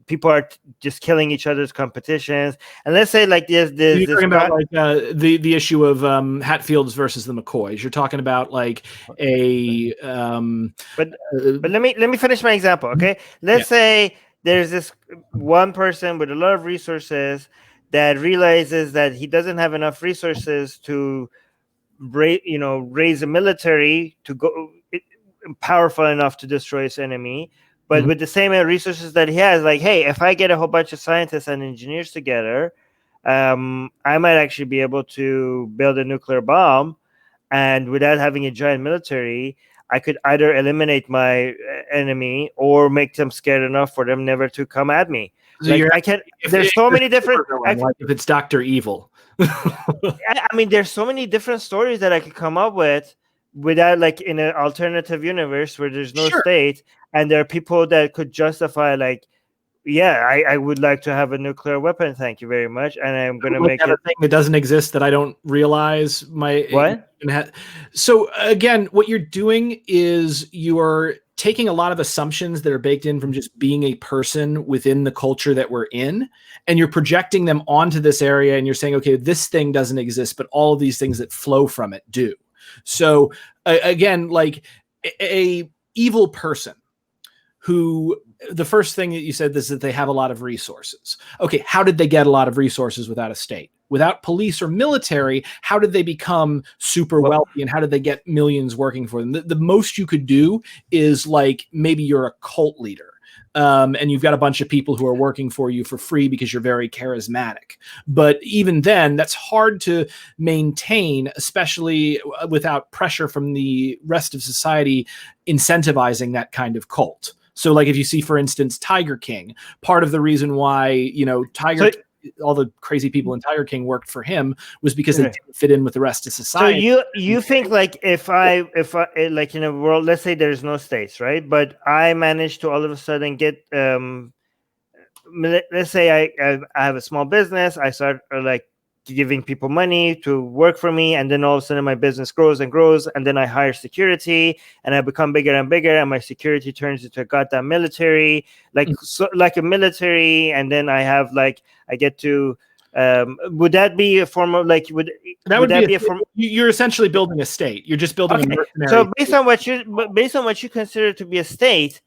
people are just killing each other's competitions. And let's say like you're talking about like the issue of Hatfields versus the McCoys. You're talking about like a but let me finish my example, okay? Let's say there's this one person with a lot of resources that realizes that he doesn't have enough resources to raise a military to go powerful enough to destroy his enemy. But with the same resources that he has, like, hey, if I get a whole bunch of scientists and engineers together, I might actually be able to build a nuclear bomb. And without having a giant military, I could either eliminate my enemy or make them scared enough for them never to come at me. So like, I can. There's so many different. Like if it's Dr. Evil. I mean, there's so many different stories that I could come up with without, like, in an alternative universe where there's no state, and there are people that could justify, like, yeah, I would like to have a nuclear weapon. Thank you very much, and I'm going to make it a thing that doesn't exist that I don't realize. What? So again, what you're doing is you are taking a lot of assumptions that are baked in from just being a person within the culture that we're in, and you're projecting them onto this area, and you're saying, okay, this thing doesn't exist, but all of these things that flow from it do. So again, like a evil person who, the first thing that you said is that they have a lot of resources. Okay, how did they get a lot of resources without a state? Without police or military, how did they become super wealthy, and how did they get millions working for them? The most you could do is, like, maybe you're a cult leader. And you've got a bunch of people who are working for you for free because you're very charismatic. But even then, that's hard to maintain, especially without pressure from the rest of society incentivizing that kind of cult. So, like, if you see, for instance, Tiger King, part of the reason why, all the crazy people in Tiger King worked for him was because they didn't fit in with the rest of society. So you think, like, if I like, in a world, let's say there's no states, right? But I managed to all of a sudden get let's say I have a small business. I start like giving people money to work for me, and then all of a sudden my business grows and grows, and then I hire security, and I become bigger and bigger, and my security turns into a goddamn military, like like a military, and then I have, like, I get to would that be a form of, like, would that be a form? You're essentially building a state. You're just building a mercenary. So based on what you consider to be a state,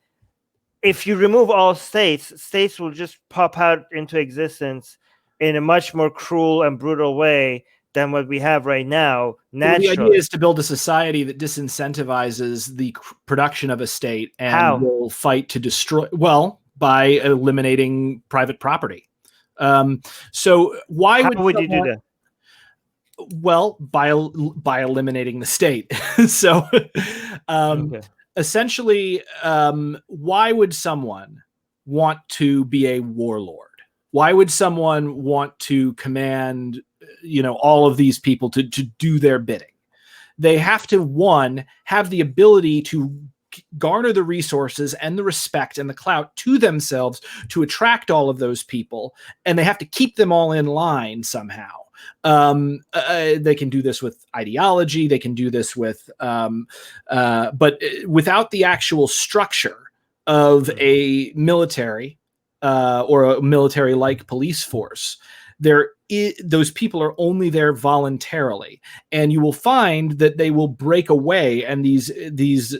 if you remove all states will just pop out into existence in a much more cruel and brutal way than what we have right now. Naturally. The idea is to build a society that disincentivizes the production of a state and will fight to destroy, by eliminating private property. So why would you do that? Well, by eliminating the state. So essentially, why would someone want to be a warlord? Why would someone want to command, all of these people to do their bidding? They have to, one, have the ability to garner the resources and the respect and the clout to themselves to attract all of those people, and they have to keep them all in line somehow. They can do this with ideology. They can do this with, but without the actual structure of a military or a military-like police force, those people are only there voluntarily, and you will find that they will break away, and these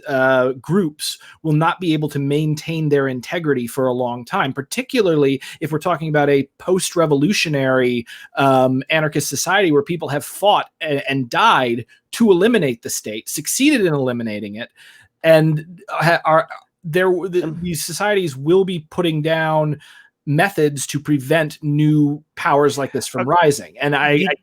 groups will not be able to maintain their integrity for a long time, particularly if we're talking about a post-revolutionary anarchist society where people have fought and died to eliminate the state, succeeded in eliminating it, and these societies will be putting down methods to prevent new powers like this from rising. And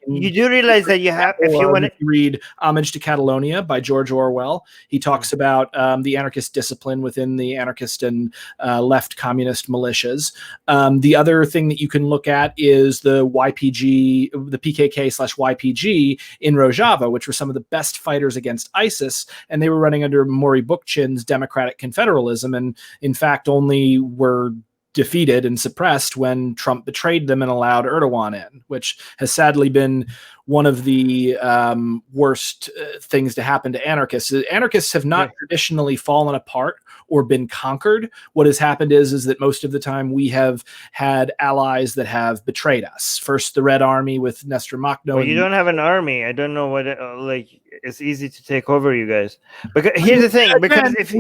you do realize that you have, if you want to read Homage to Catalonia by George Orwell, he talks about the anarchist discipline within the anarchist and left communist militias. The other thing that you can look at is the YPG, the PKK/YPG in Rojava, which were some of the best fighters against ISIS, and they were running under Maury Bookchin's Democratic Confederalism, and in fact only were defeated and suppressed when Trump betrayed them and allowed Erdogan in, which has sadly been one of the worst things to happen to anarchists. Anarchists have not traditionally fallen apart or been conquered. What has happened is that most of the time we have had allies that have betrayed us. First, the Red Army with Nestor Makhno. Well, you don't have an army. I don't know what it's easy to take over you guys. Because here's the thing: because if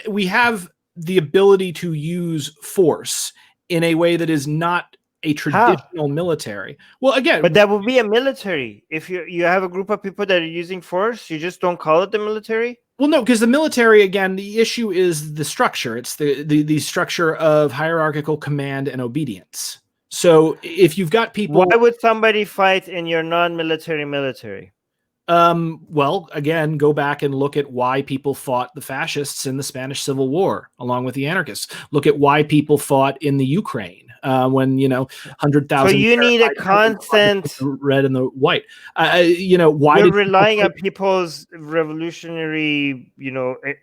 we have the ability to use force in a way that is not a traditional military. Well, again, but that would be a military. If you have a group of people that are using force, you just don't call it the military. Well, no, because the military, again, the issue is the structure. It's the structure of hierarchical command and obedience. So if you've got people, why would somebody fight in your non-military military? Well, again, go back and look at why people fought the fascists in the Spanish Civil War, along with the anarchists. Look at why people fought in the Ukraine when 100,000. So you need a constant red and the white. Why you're relying on people's revolutionary,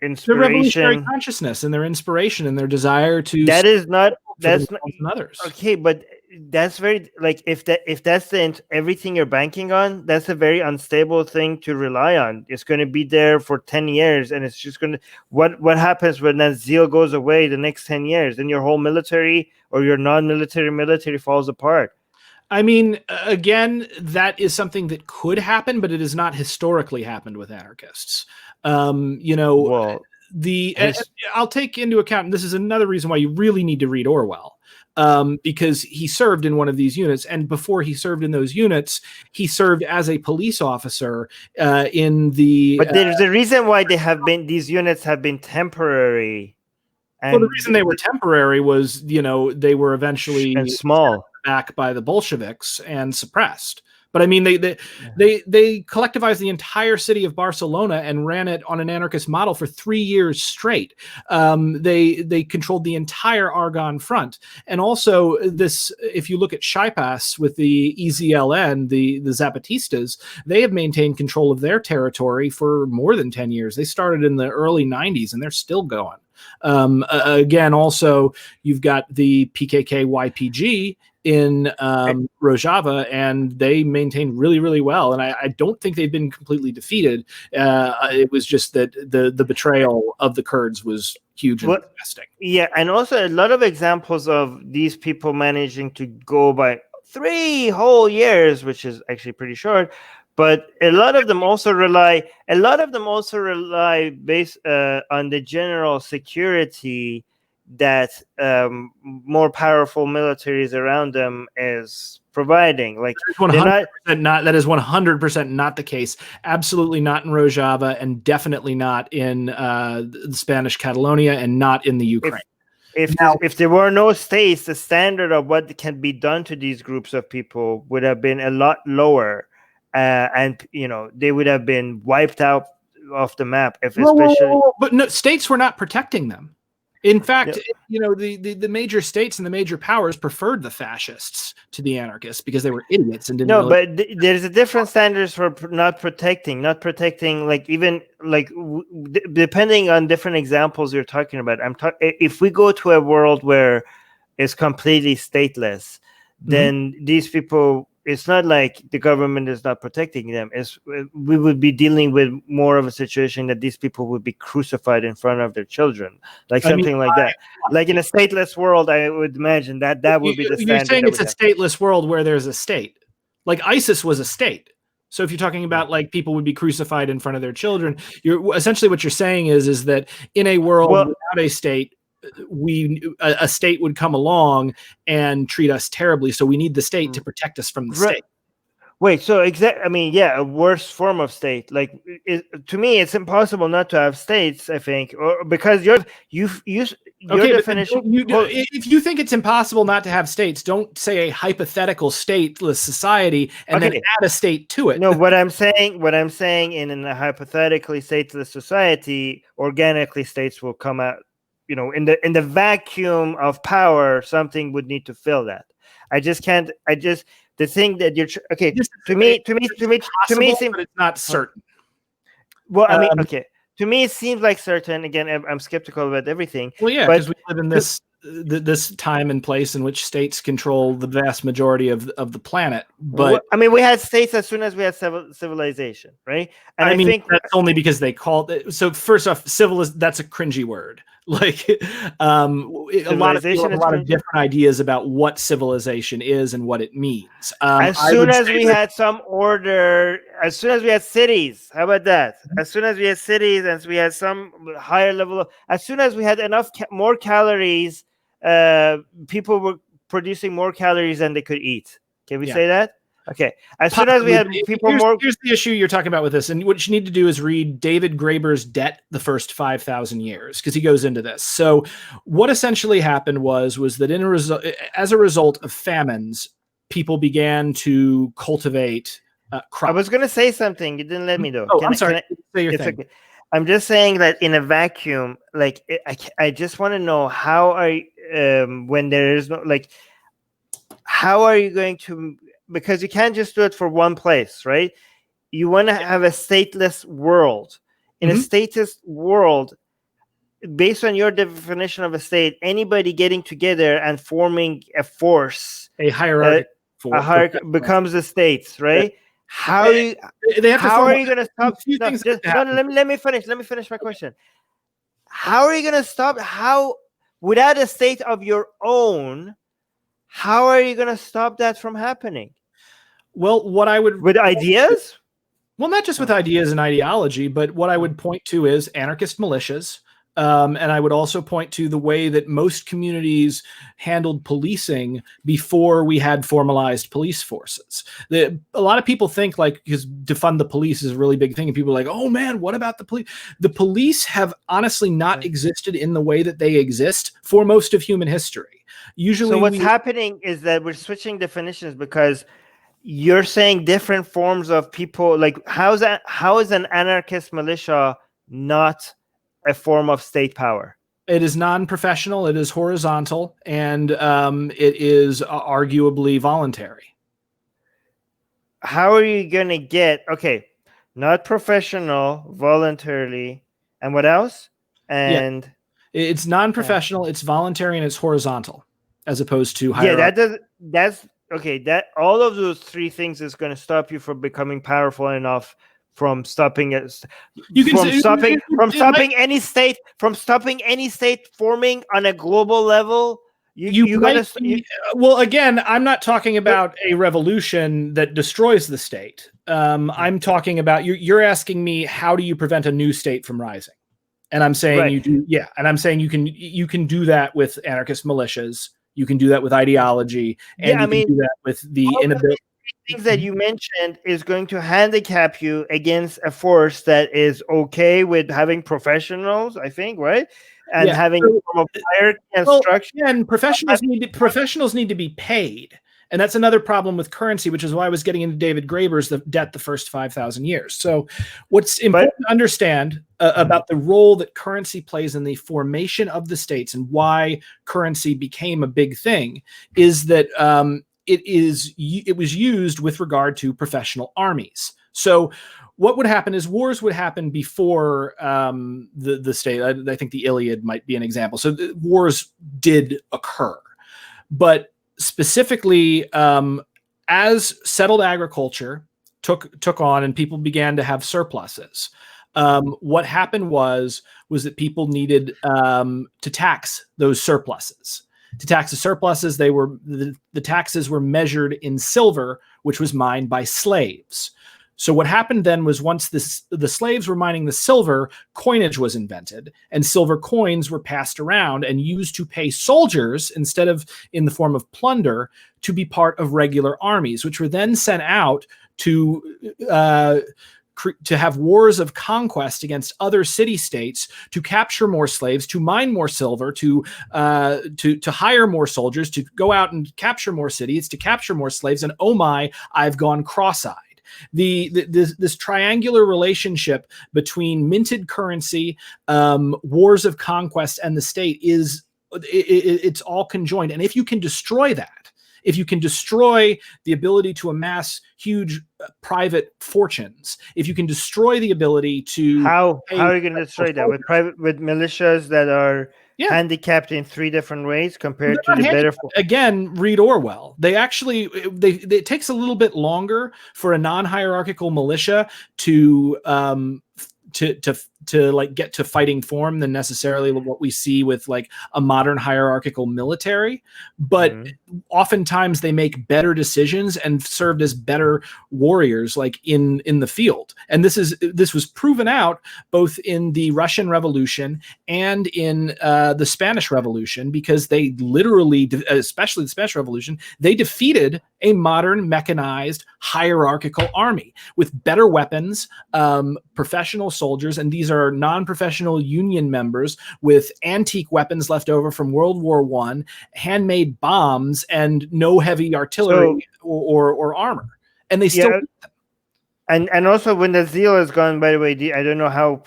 inspiration, their revolutionary consciousness and their inspiration and their desire to. That is not. That's not others. Okay, but that's very if that's everything you're banking on, that's a very unstable thing to rely on. It's going to be there for 10 years, and it's just going to what happens when that zeal goes away the next 10 years? Then your whole military or your non-military military falls apart. I mean, again, that is something that could happen, but it has not historically happened with anarchists. Well, I'll take into account, and this is another reason why you really need to read Orwell, because he served in one of these units, and before he served in those units, he served as a police officer in the. But there's a reason why these units have been temporary. And well, the reason they were temporary was, they were eventually small back by the Bolsheviks and suppressed. But I mean, they collectivized the entire city of Barcelona and ran it on an anarchist model for 3 years straight. They controlled the entire Argonne front, and also this. If you look at Chiapas with the EZLN, the Zapatistas, they have maintained control of their territory for more than 10 years. They started in the early 90s, and they're still going. Again, also you've got the PKK YPG in Rojava, and they maintain really, really well. And I don't think they've been completely defeated. It was just that the betrayal of the Kurds was huge and disgusting. Yeah, and also a lot of examples of these people managing to go by 3 whole years, which is actually pretty short. But a lot of them also rely based on the general security that more powerful militaries around them is providing. Like that is 100% not the case. Absolutely not in Rojava, and definitely not in the Spanish Catalonia, and not in the Ukraine. If there were no states, the standard of what can be done to these groups of people would have been a lot lower. And they would have been wiped out off the map. But no, states were not protecting them. In fact, the major states and the major powers preferred the fascists to the anarchists because they were idiots and didn't. No, but there's a different standards for not protecting. Like even depending on different examples you're talking about. If we go to a world where it's completely stateless, then these people it's not like the government is not protecting them. We would be dealing with more of a situation that these people would be crucified in front of their children, like something like that. Like in a stateless world, I would imagine that would be the standard. You're saying it's a stateless world where there's a state. Like ISIS was a state. So if you're talking about like people would be crucified in front of their children, you're essentially what you're saying is that in a world without a state, a state would come along and treat us terribly. So we need the state to protect us from the state. Wait, so I mean, yeah, a worse form of state. Like to me, it's impossible not to have states. I think, or because your definition. If you think it's impossible not to have states, don't say a hypothetical stateless society and then add a state to it. No, what I'm saying in a hypothetically stateless society, organically states will come out. You know, in the vacuum of power, something would need to fill that. The thing that you're to me, but it's not certain. Well, I mean, to me, it seems like certain. Again, I'm skeptical about everything. Well, yeah, because we live in this time and place in which states control the vast majority of the planet. But I mean, we had states as soon as we had civilization, right? And I think that's only because they called it. So first off, that's a cringy word. Like a lot of people have a lot of different ideas about what civilization is and what it means. As soon as we had some order, as soon as we had cities, how about that? As soon as we had cities, as we had some higher level, as soon as we had enough more calories, people were producing more calories than they could eat. Can we say that? Okay. As soon as we had people here's the issue you're talking about with this, and what you need to do is read David Graeber's Debt: The First 5,000 Years, because he goes into this. So what essentially happened was that as a result of famines, people began to cultivate crops. I was going to say something. You didn't let me though. Oh, I'm sorry. Say your thing. Okay. I'm just saying that in a vacuum, like I just want to know how when there is no how are you going to? Because you can't just do it for one place, right? You want to have a stateless world. In a stateless world, based on your definition of a state, anybody getting together and forming a force, a hierarchy, becomes the states, right? How are you going to stop? Let me finish my question. How are you going to stop? Without a state of your own, how are you going to stop that from happening? Well, with ideas? Well, not just with ideas and ideology, but what I would point to is anarchist militias. And I would also point to the way that most communities handled policing before we had formalized police forces. A lot of people think because defund the police is a really big thing, and people are like, oh man, what about the police? The police have honestly not existed in the way that they exist for most of human history. Usually, so what's happening is that we're switching definitions because you're saying different forms of people. Like, how is an anarchist militia not a form of state power? It is non-professional, it is horizontal, and it is arguably voluntary. How are you going to get, not professional, voluntarily, and what else? And it's non-professional, it's voluntary, and it's horizontal, as opposed to hierarchy. That all of those three things is going to stop you from becoming powerful enough from stopping any state forming on a global level. Well, again, I'm not talking about a revolution that destroys the state. I'm talking about you're asking me, how do you prevent a new state from rising? And I'm saying you do, and I'm saying you can do that with anarchist militias. You can do that with ideology, and you can do that with the inability. Things that you mentioned is going to handicap you against a force that is okay with having professionals, I think, right? And having hierarchy and structure. Yeah, and professionals need to be paid. And that's another problem with currency, which is why I was getting into David Graeber's Debt: The First 5,000 Years. So what's important to understand about the role that currency plays in the formation of the states and why currency became a big thing is that it was used with regard to professional armies. So what would happen is wars would happen before the state. I think the Iliad might be an example. So wars did occur, but specifically as settled agriculture took on and people began to have surpluses, what happened was that people needed to tax those surpluses. To tax the surpluses, the taxes were measured in silver, which was mined by slaves. So what happened then was once the slaves were mining the silver, coinage was invented, and silver coins were passed around and used to pay soldiers instead of in the form of plunder to be part of regular armies, which were then sent out to have wars of conquest against other city-states, to capture more slaves, to mine more silver, to hire more soldiers, to go out and capture more cities, to capture more slaves. And oh my, I've gone cross-eyed. This triangular relationship between minted currency, wars of conquest, and the state it's all conjoined. And if you can destroy that, if you can destroy the ability to amass huge private fortunes, if you can destroy the ability to how are you going to destroy that with militias that are handicapped in 3 different ways compared to the better? Again, read Orwell. They actually it takes a little bit longer for a non-hierarchical militia to like get to fighting form than necessarily what we see with like a modern hierarchical military, but oftentimes they make better decisions and served as better warriors like in the field. And this was proven out both in the Russian Revolution and in the Spanish Revolution, because they literally, especially the Spanish Revolution, they defeated a modern mechanized hierarchical army with better weapons, professional soldiers, and these are non-professional union members with antique weapons left over from World War I, handmade bombs, and no heavy artillery or armor. And they still and also when the zeal is gone, by the way, I don't know how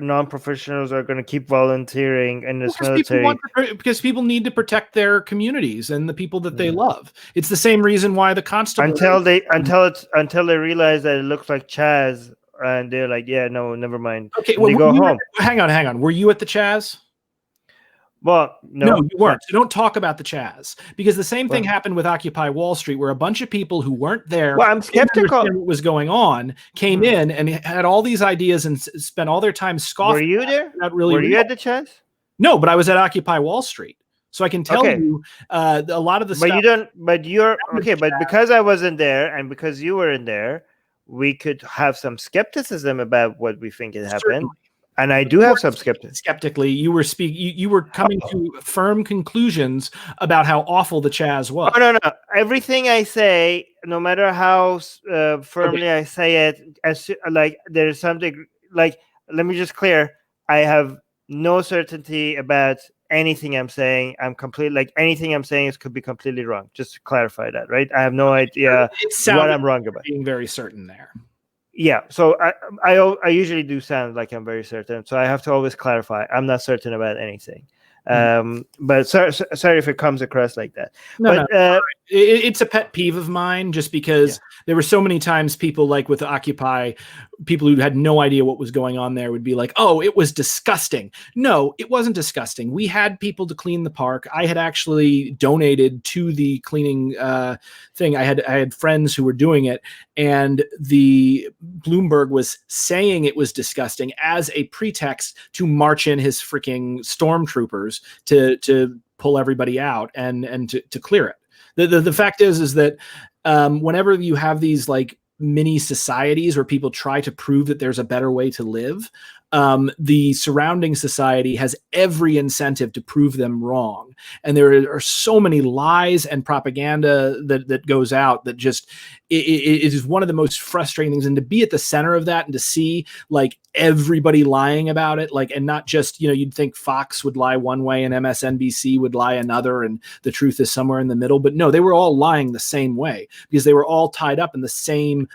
non-professionals are going to keep volunteering in this military. Because people need to protect their communities and the people that they love. It's the same reason why the constable until they realize that it looks like Chaz, and they're like, yeah, no, never mind. Okay, well, they go home. Hang on. Were you at the Chaz? Well, no, you weren't. So don't talk about the Chaz, because the same thing happened with Occupy Wall Street, where a bunch of people who weren't there, well, I'm skeptical what was going on, came in and had all these ideas and spent all their time scoffing. Were you there? Not really. Were you at the Chaz? No, but I was at Occupy Wall Street, so I can tell you a lot of the stuff. But you don't. But you're okay. But because I wasn't there, and because you were in there, we could have some skepticism about what we think it happened. Certainly. And I do have some skepticism. Skeptically, you were coming to firm conclusions about how awful the Chaz was. Oh, no. Everything I say, no matter how firmly I say it, there's something like, let me just clear. I have no certainty about anything I'm saying. I'm anything I'm saying could be completely wrong. Just to clarify that, right? I have no idea what I'm wrong about. Being very certain there. Yeah, so I usually do sound like I'm very certain, so I have to always clarify. I'm not certain about anything. But sorry if it comes across like that. It's a pet peeve of mine, just because there were so many times people like with Occupy, people who had no idea what was going on there would be like, oh, it was disgusting. No, it wasn't disgusting. We had people to clean the park. I had actually donated to the cleaning thing. I had friends who were doing it, and the Bloomberg was saying it was disgusting as a pretext to march in his freaking stormtroopers to pull everybody out and to clear it. The fact is that whenever you have these like mini societies where people try to prove that there's a better way to live, the surrounding society has every incentive to prove them wrong. And there are so many lies and propaganda that goes out that just it is one of the most frustrating things. And to be at the center of that and to see like everybody lying about it, like, and not just, you'd think Fox would lie one way and MSNBC would lie another, and the truth is somewhere in the middle. But no, they were all lying the same way, because they were all tied up in the same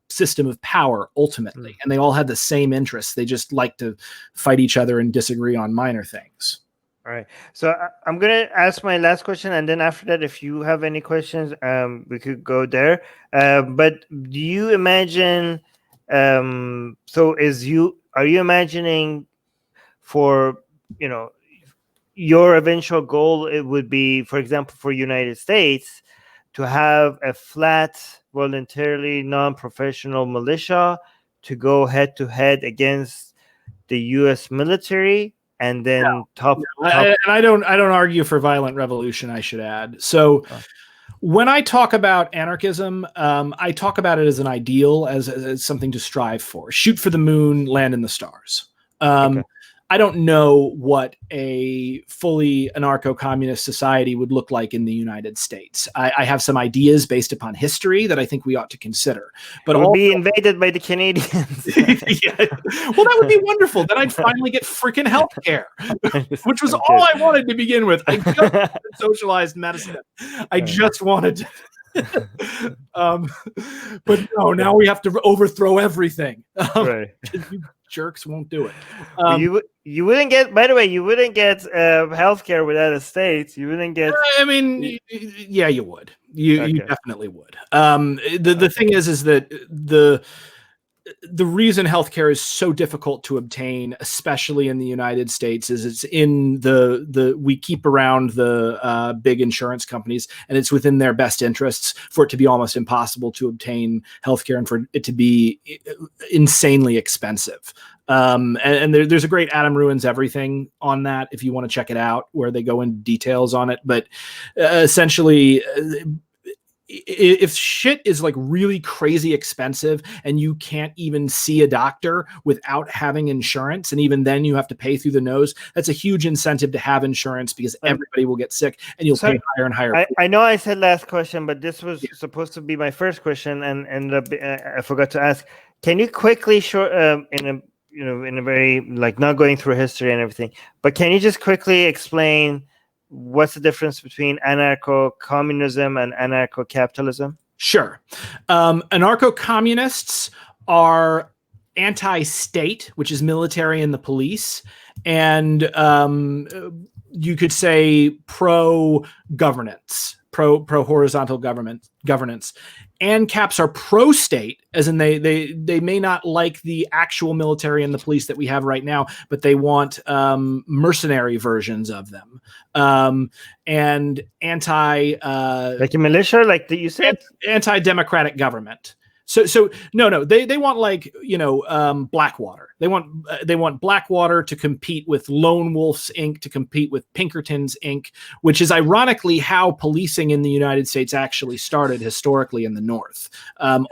system of power ultimately, and they all had the same interests. They just like to fight each other and disagree on minor things. All right, so I'm gonna ask my last question, and then after that, if you have any questions, we could go there. But do you imagine? Are you imagining for your eventual goal, it would be, for example, for United States, to have a flat, voluntarily non-professional militia to go head to head against the U.S. military, and then and I don't argue for violent revolution, I should add. So when I talk about anarchism, I talk about it as an ideal, as something to strive for. Shoot for the moon, land in the stars. Okay. I don't know what a fully anarcho-communist society would look like in the United States. I have some ideas based upon history that I think we ought to consider. But we'll be invaded by the Canadians. Yeah. Well, that would be wonderful. Then I'd finally get freaking healthcare, which was all I wanted to begin with. I just wanted socialized medicine. I just wanted to. But no, now we have to overthrow everything. Right. You jerks won't do it. You wouldn't get, by the way, you wouldn't get healthcare without a state. You wouldn't get. I mean, yeah, you would. You definitely would. The thing is that the reason healthcare is so difficult to obtain, especially in the United States, is it's in we keep around the big insurance companies, and it's within their best interests for it to be almost impossible to obtain healthcare and for it to be insanely expensive. And there's a great Adam Ruins Everything on that if you want to check it out, where they go into details on it. But essentially, if shit is like really crazy expensive and you can't even see a doctor without having insurance, and even then you have to pay through the nose, that's a huge incentive to have insurance, because everybody will get sick and you'll pay higher and higher. I know I said last question, but this was supposed to be my first question, and I forgot to ask. Can you quickly in a very, like, not going through history and everything, but can you just quickly explain what's the difference between anarcho-communism and anarcho-capitalism? Sure. Anarcho-communists are anti-state, which is military and the police, and you could say pro-governance, pro-horizontal governance. ANCAPs are pro-state, as in they may not like the actual military and the police that we have right now, but they want mercenary versions of them. And like a militia, like you said, anti-democratic government. So no, they want, like, Blackwater. They want Blackwater to compete with Lone Wolf's Inc., to compete with Pinkerton's Inc., which is ironically how policing in the United States actually started historically in the North. And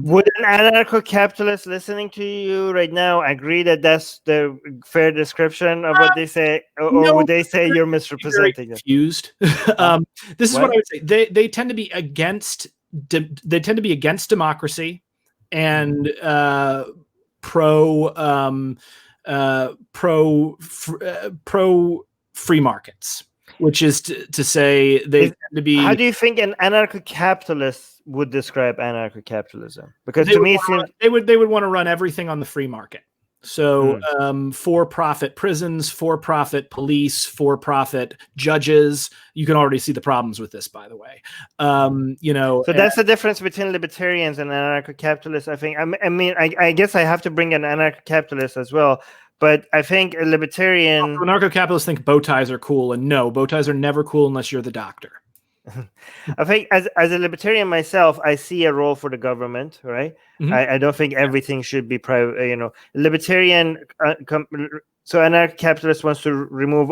would an anarcho-capitalist listening to you right now agree that that's the fair description of what they say, or would they say you're misrepresenting it? Confused. This is what I would say. They tend to be against. They tend to be against democracy and pro free markets, which is to say they tend to be. How do you think an anarcho-capitalist would describe anarcho-capitalism? Because to me, they would want to run everything on the free market. So for-profit prisons, for-profit police, for-profit judges. You can already see the problems with this, by the way. So that's the difference between libertarians and anarcho-capitalists, I think. I mean, I guess I have to bring an anarcho-capitalist as well. But I think a libertarian... Anarcho-capitalists think bow ties are cool, and no, bow ties are never cool unless you're the doctor. I think as a libertarian myself, I see a role for the government, right? Mm-hmm. I don't think everything should be private. Libertarian, so anarcho-capitalist wants to remove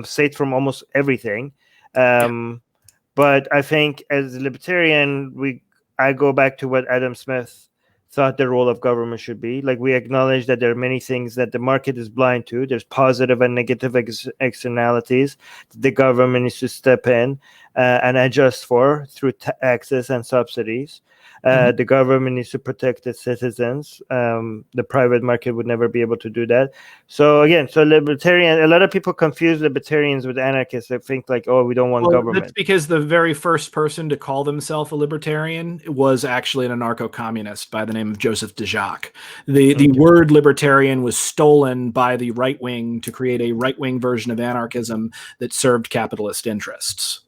state from almost everything. But I think as a libertarian, I go back to what Adam Smith thought the role of government should be. Like, we acknowledge that there are many things that the market is blind to. There's positive and negative externalities the government needs to step in and adjust for through taxes and subsidies. The government needs to protect its citizens. The private market would never be able to do that. So again, libertarian, a lot of people confuse libertarians with anarchists. They think like, oh, we don't want government. That's because the very first person to call themselves a libertarian was actually an anarcho-communist by the name of Joseph de Jacques. The word libertarian was stolen by the right wing to create a right-wing version of anarchism that served capitalist interests.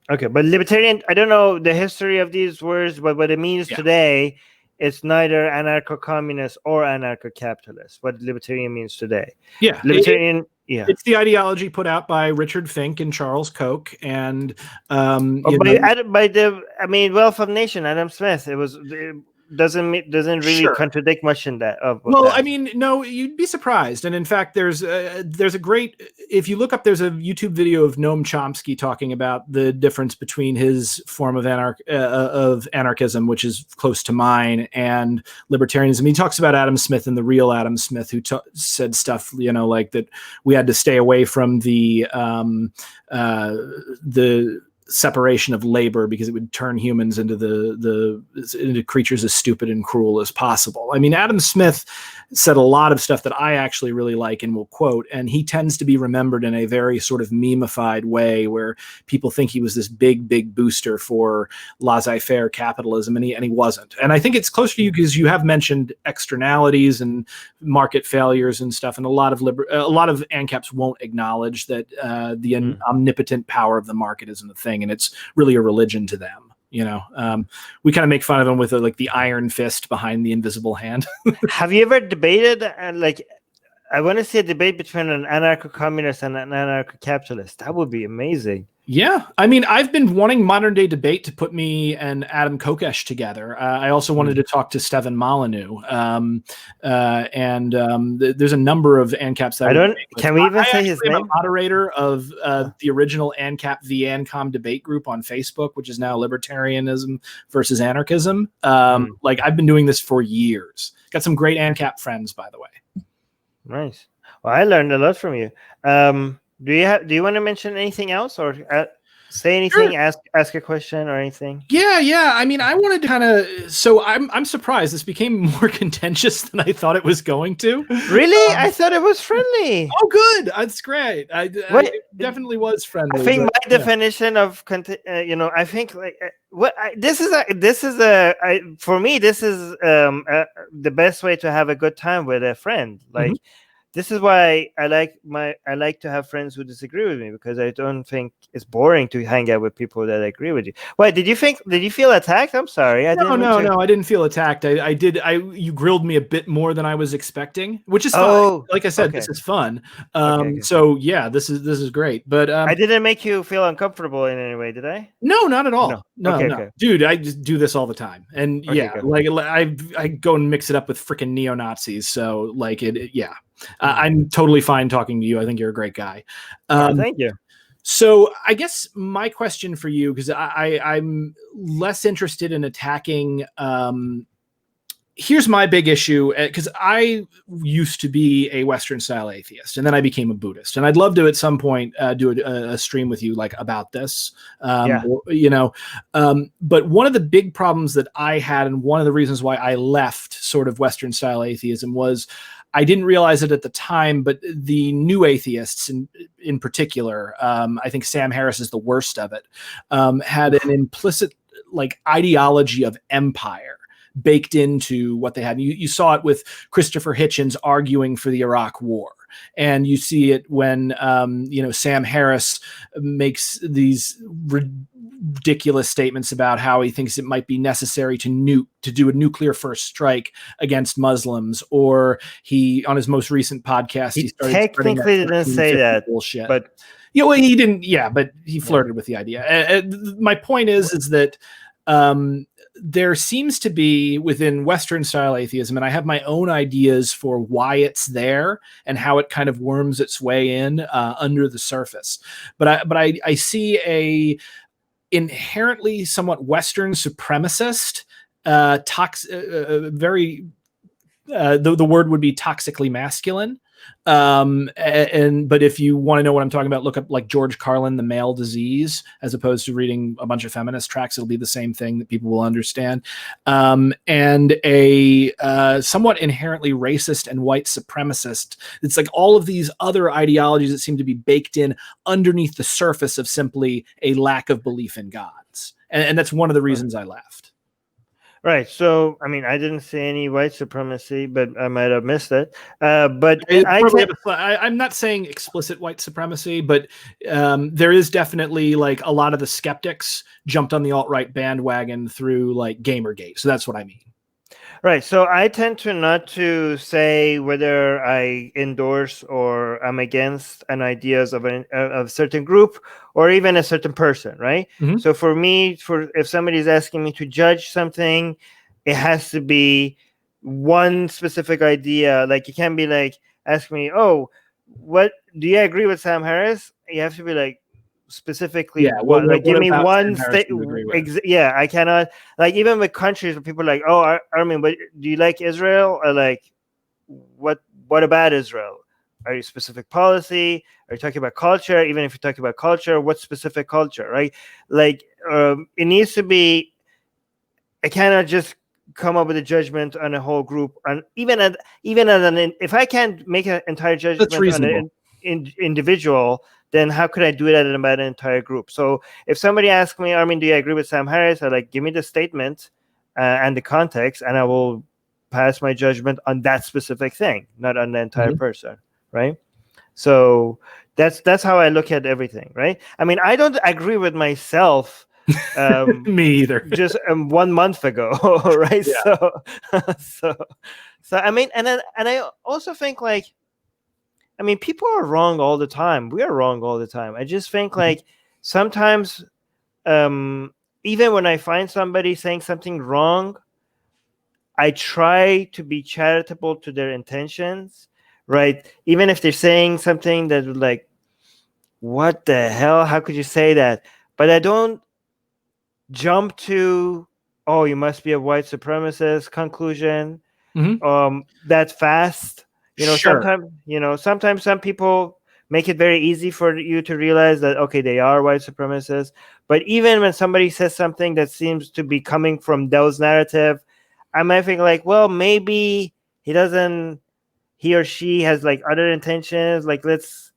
Okay, but libertarian, I don't know the history of these words, but what it means today it's neither anarcho-communist or anarcho-capitalist, what libertarian means today. Yeah. Libertarian, yeah. It's the ideology put out by Richard Fink and Charles Koch, and Wealth of Nation, Adam Smith. It doesn't really contradict much in that. I mean, no, you'd be surprised. And in fact, there's a great, if you look up, there's a YouTube video of Noam Chomsky talking about the difference between his form of anarchism, which is close to mine, and libertarianism. He talks about Adam Smith and the real Adam Smith, who said stuff, like that we had to stay away from the separation of labor because it would turn humans into creatures as stupid and cruel as possible. I mean, Adam Smith said a lot of stuff that I actually really like and will quote, and he tends to be remembered in a very sort of memeified way where people think he was this big booster for laissez-faire capitalism, and he wasn't. And I think it's close to you because you have mentioned externalities and market failures and stuff, and a lot of ANCAPs won't acknowledge that the omnipotent power of the market isn't a thing, and it's really a religion to them. We kind of make fun of them with the iron fist behind the invisible hand. Have you ever debated I want to see a debate between an anarcho-communist and an anarcho-capitalist? That would be amazing. Yeah, I mean, I've been wanting modern day debate to put me and Adam Kokesh together. I also wanted to talk to Stefan Molyneux, there's a number of ANCAPs that Can we even say his name? I'm a moderator of the original ANCAP v ANCOM debate group on Facebook, which is now Libertarianism versus Anarchism. I've been doing this for years. Got some great ANCAP friends, by the way. Nice. Well, I learned a lot from you. Do you want to mention anything else or say anything? Sure. Ask a question or anything? Yeah. I mean, I wanted to kind of. So I'm surprised this became more contentious than I thought it was going to. Really? I thought it was friendly. Oh, good. That's great. I definitely was friendly. I think my definition of I think for me this is the best way to have a good time with a friend. This is why I like to have friends who disagree with me, because I don't think it's boring to hang out with people that agree with you. Why did you feel attacked? I'm sorry. No, I didn't feel attacked. You grilled me a bit more than I was expecting, which is fine. Like I said, This is fun. So yeah, this is great. But I didn't make you feel uncomfortable in any way, did I? No, not at all. No. Dude, I just do this all the time. And I go and mix it up with freaking neo-Nazis. So I'm totally fine talking to you. I think you're a great guy. Thank you. So I guess my question for you, because I'm less interested in attacking. Here's my big issue, because I used to be a Western style atheist, and then I became a Buddhist, and I'd love to at some point do a stream with you about this. But one of the big problems that I had, and one of the reasons why I left sort of Western style atheism, was I didn't realize it at the time, but the new atheists in particular, I think Sam Harris is the worst of it, had an implicit ideology of empire baked into what they had. You saw it with Christopher Hitchens arguing for the Iraq War. And you see it when, Sam Harris makes these ridiculous statements about how he thinks it might be necessary to do a nuclear first strike against Muslims, or on his most recent podcast, he technically didn't say that bullshit. But he didn't. Yeah, but he flirted with the idea. My point is that there seems to be within Western style atheism, and I have my own ideas for why it's there and how it kind of worms its way in under the surface. But I see a inherently somewhat Western supremacist, very the word would be toxically masculine. But if you want to know what I'm talking about, look up George Carlin, The Male Disease, as opposed to reading a bunch of feminist tracks. It'll be the same thing that people will understand. And a somewhat inherently racist and white supremacist. It's all of these other ideologies that seem to be baked in underneath the surface of simply a lack of belief in gods. And that's one of the reasons I left. Right. So, I mean, I didn't say any white supremacy, but I might have missed it. But I'm not saying explicit white supremacy, but there is definitely a lot of the skeptics jumped on the alt-right bandwagon through Gamergate. So that's what I mean. Right. So I tend to not to say whether I endorse or I'm against an ideas of a certain group or even a certain person. Right. Mhm. So for me, if somebody's asking me to judge something, it has to be one specific idea. Like you can't be like ask me, oh, what do you agree with Sam Harris? You have to be like specifically Yeah. Well, what, like give what me about one Sam Harris state. do you agree with? Yeah, I cannot, like even with countries where people are like, oh, Armin, but do you like Israel? Or like, what about Israel? Are you specific policy? Are you talking about culture? Even if you're talking about culture, what specific culture, right? Like, it needs to be. I cannot just come up with a judgment on a whole group, and even at an if I can't make an entire That's judgment on reasonable. an individual, then how could I do that about an entire group? So if somebody asks me, Armin, do you agree with Sam Harris? I like give me the statement and the context, and I will pass my judgment on that specific thing, not on the entire Mhm. person, right? So that's how I look at everything, right? I mean, I don't agree with myself. Me either. Just 1 month ago, right? Yeah. So, so I mean, and I also think like, I mean, people are wrong all the time. We are wrong all the time. I just think Mhm. like sometimes, even when I find somebody saying something wrong, I try to be charitable to their intentions, right? Even if they're saying something that would like, what the hell? How could you say that? But I don't jump to, oh, you must be a white supremacist conclusion Mhm. that fast. Sure. Sometimes some people make it very easy for you to realize that, okay, they are white supremacists. But even when somebody says something that seems to be coming from those narrative, I might think like, well, maybe he or she has like other intentions. Like let's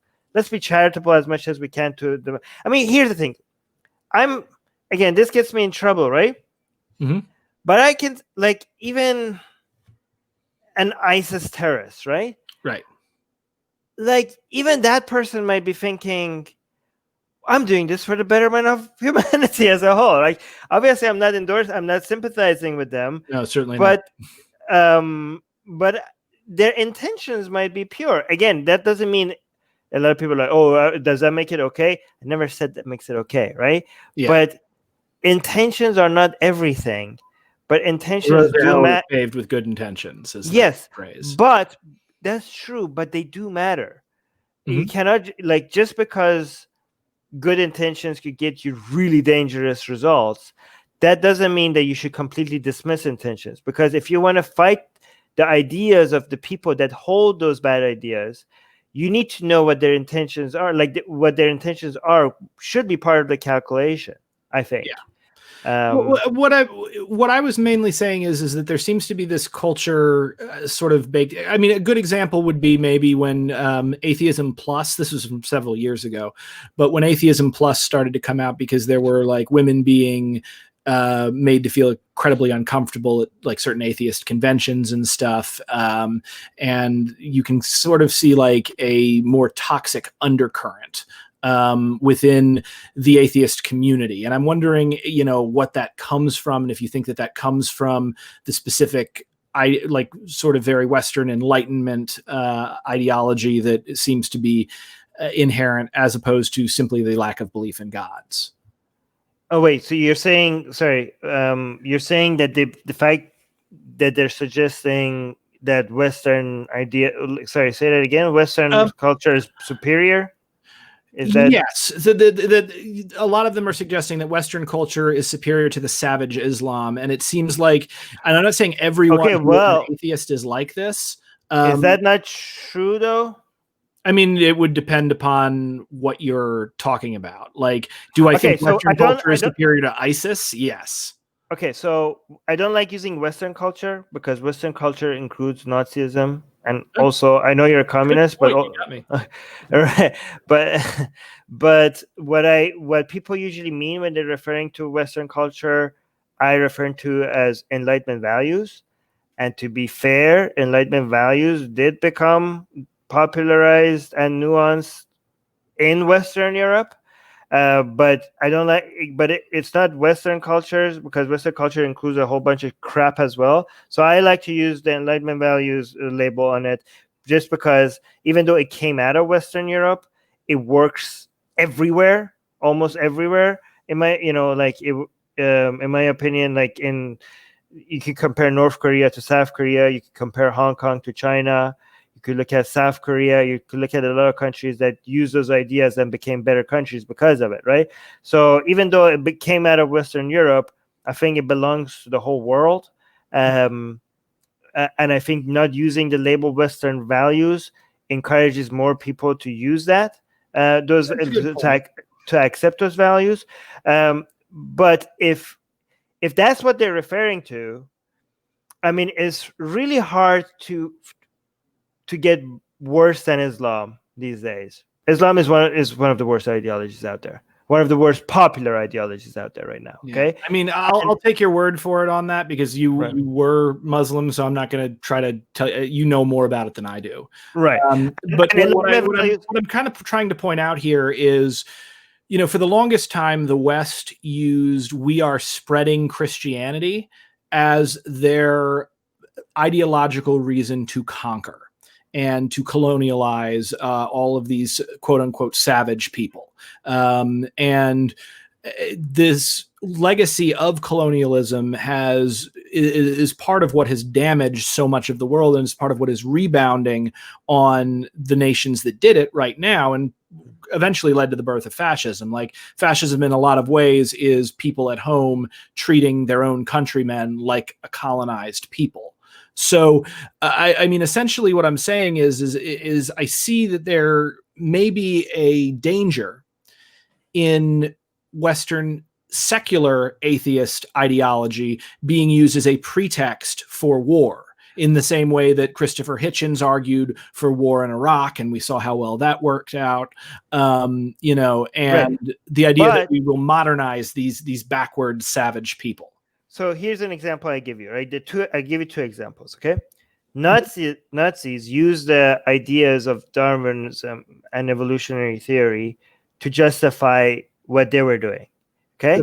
be charitable as much as we can to them. I mean, here's the thing. I'm Again, this gets me in trouble, right? Mhm. But I can, like, even an ISIS terrorist, right? Right. Like even that person might be thinking, I'm doing this for the betterment of humanity as a whole. Like obviously I'm not sympathizing with them, No, certainly not. but their intentions might be pure. Again, that doesn't mean, a lot of people are like, oh, does that make it okay? I never said that makes it okay, right? Yeah. But intentions are not everything, but The road intentions to do hell is matter. paved with good intentions, is the Yes, phrase. but that's true, but they do matter. You Mhm. cannot, like, just because good intentions could get you really dangerous results, that doesn't mean that you should completely dismiss intentions. Because if you want to fight the ideas of the people that hold those bad ideas, you need to know what their intentions are. Like what their intentions are should be part of the calculation, I think. What I was mainly saying is that there seems to be this culture sort of baked. I mean, a good example would be maybe when Atheism Plus. This was from several years ago, but when Atheism Plus started to come out, because there were like women being made to feel incredibly uncomfortable at like certain atheist conventions and stuff, and you can sort of see like a more toxic undercurrent within the atheist community. And I'm wondering, what that comes from, and if you think that that comes from the specific, like sort of very Western Enlightenment ideology that seems to be inherent, as opposed to simply the lack of belief in gods. Oh wait, so you're saying, sorry, you're saying that the fact that they're suggesting that Western idea, sorry, say that again. Western culture is superior. Is that Yes, a lot of them are suggesting that Western culture is superior to the savage Islam, and it seems like, and I'm not saying everyone okay? who is an Well, atheist is like this. is that not true though? I mean, it would depend upon what you're talking about. Like, do I Okay, think so Western culture is superior to ISIS? Yes. okay, so I don't like using Western culture because Western culture includes Nazism, and also I know you're a Good communist, but point. You got me. right, but what people usually mean when they're referring to Western culture, I refer to as Enlightenment values. And to be fair, Enlightenment values did become popularized and nuanced in Western Europe. But I don't like. But it's not Western cultures, because Western culture includes a whole bunch of crap as well. So I like to use the Enlightenment values label on it, just because even though it came out of Western Europe, it works everywhere, almost everywhere. In my, in my opinion, you could compare North Korea to South Korea. You could compare Hong Kong to China. You could look at South Korea. You could look at a lot of countries that use those ideas and became better countries because of it, right? So even though it came out of Western Europe, I think it belongs to the whole world. And I think not using the label Western values encourages more people to use that, to accept those values. But if that's what they're referring to, I mean, it's really hard to get worse than Islam these days. Islam is one of the worst ideologies out there. One of the worst popular ideologies out there right now. Okay. I mean, I'll take your word for it on that, because you were Muslim, so I'm not going to try to tell you know more about it than I do. Right. But what I'm kind of trying to point out here is, for the longest time, the West used "we are spreading Christianity" as their ideological reason to conquer and to colonialize all of these quote unquote savage people. And this legacy of colonialism is part of what has damaged so much of the world, and is part of what is rebounding on the nations that did it right now, and eventually led to the birth of fascism. Like, fascism in a lot of ways is people at home treating their own countrymen like a colonized people. So, I mean, essentially what I'm saying is I see that there may be a danger in Western secular atheist ideology being used as a pretext for war, in the same way that Christopher Hitchens argued for war in Iraq, and we saw how well that worked out. And the idea that we will modernize these backward savage people. So here's an example I give you, right? I give you two examples, okay? Nazis use the ideas of Darwinism and evolutionary theory to justify what they were doing, okay?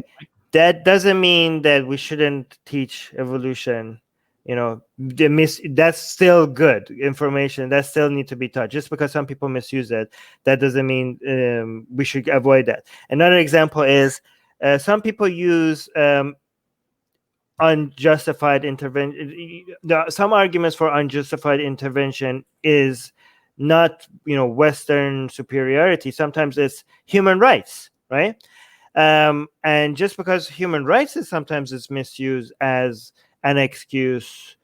That doesn't mean that we shouldn't teach evolution. That's still good information that still need to be taught. Just because some people misuse it, that doesn't mean we should avoid that. Another example is some people use unjustified intervention. Some arguments for unjustified intervention is not Western superiority. Sometimes it's human rights, right? And just because human rights is sometimes it's misused as an excuse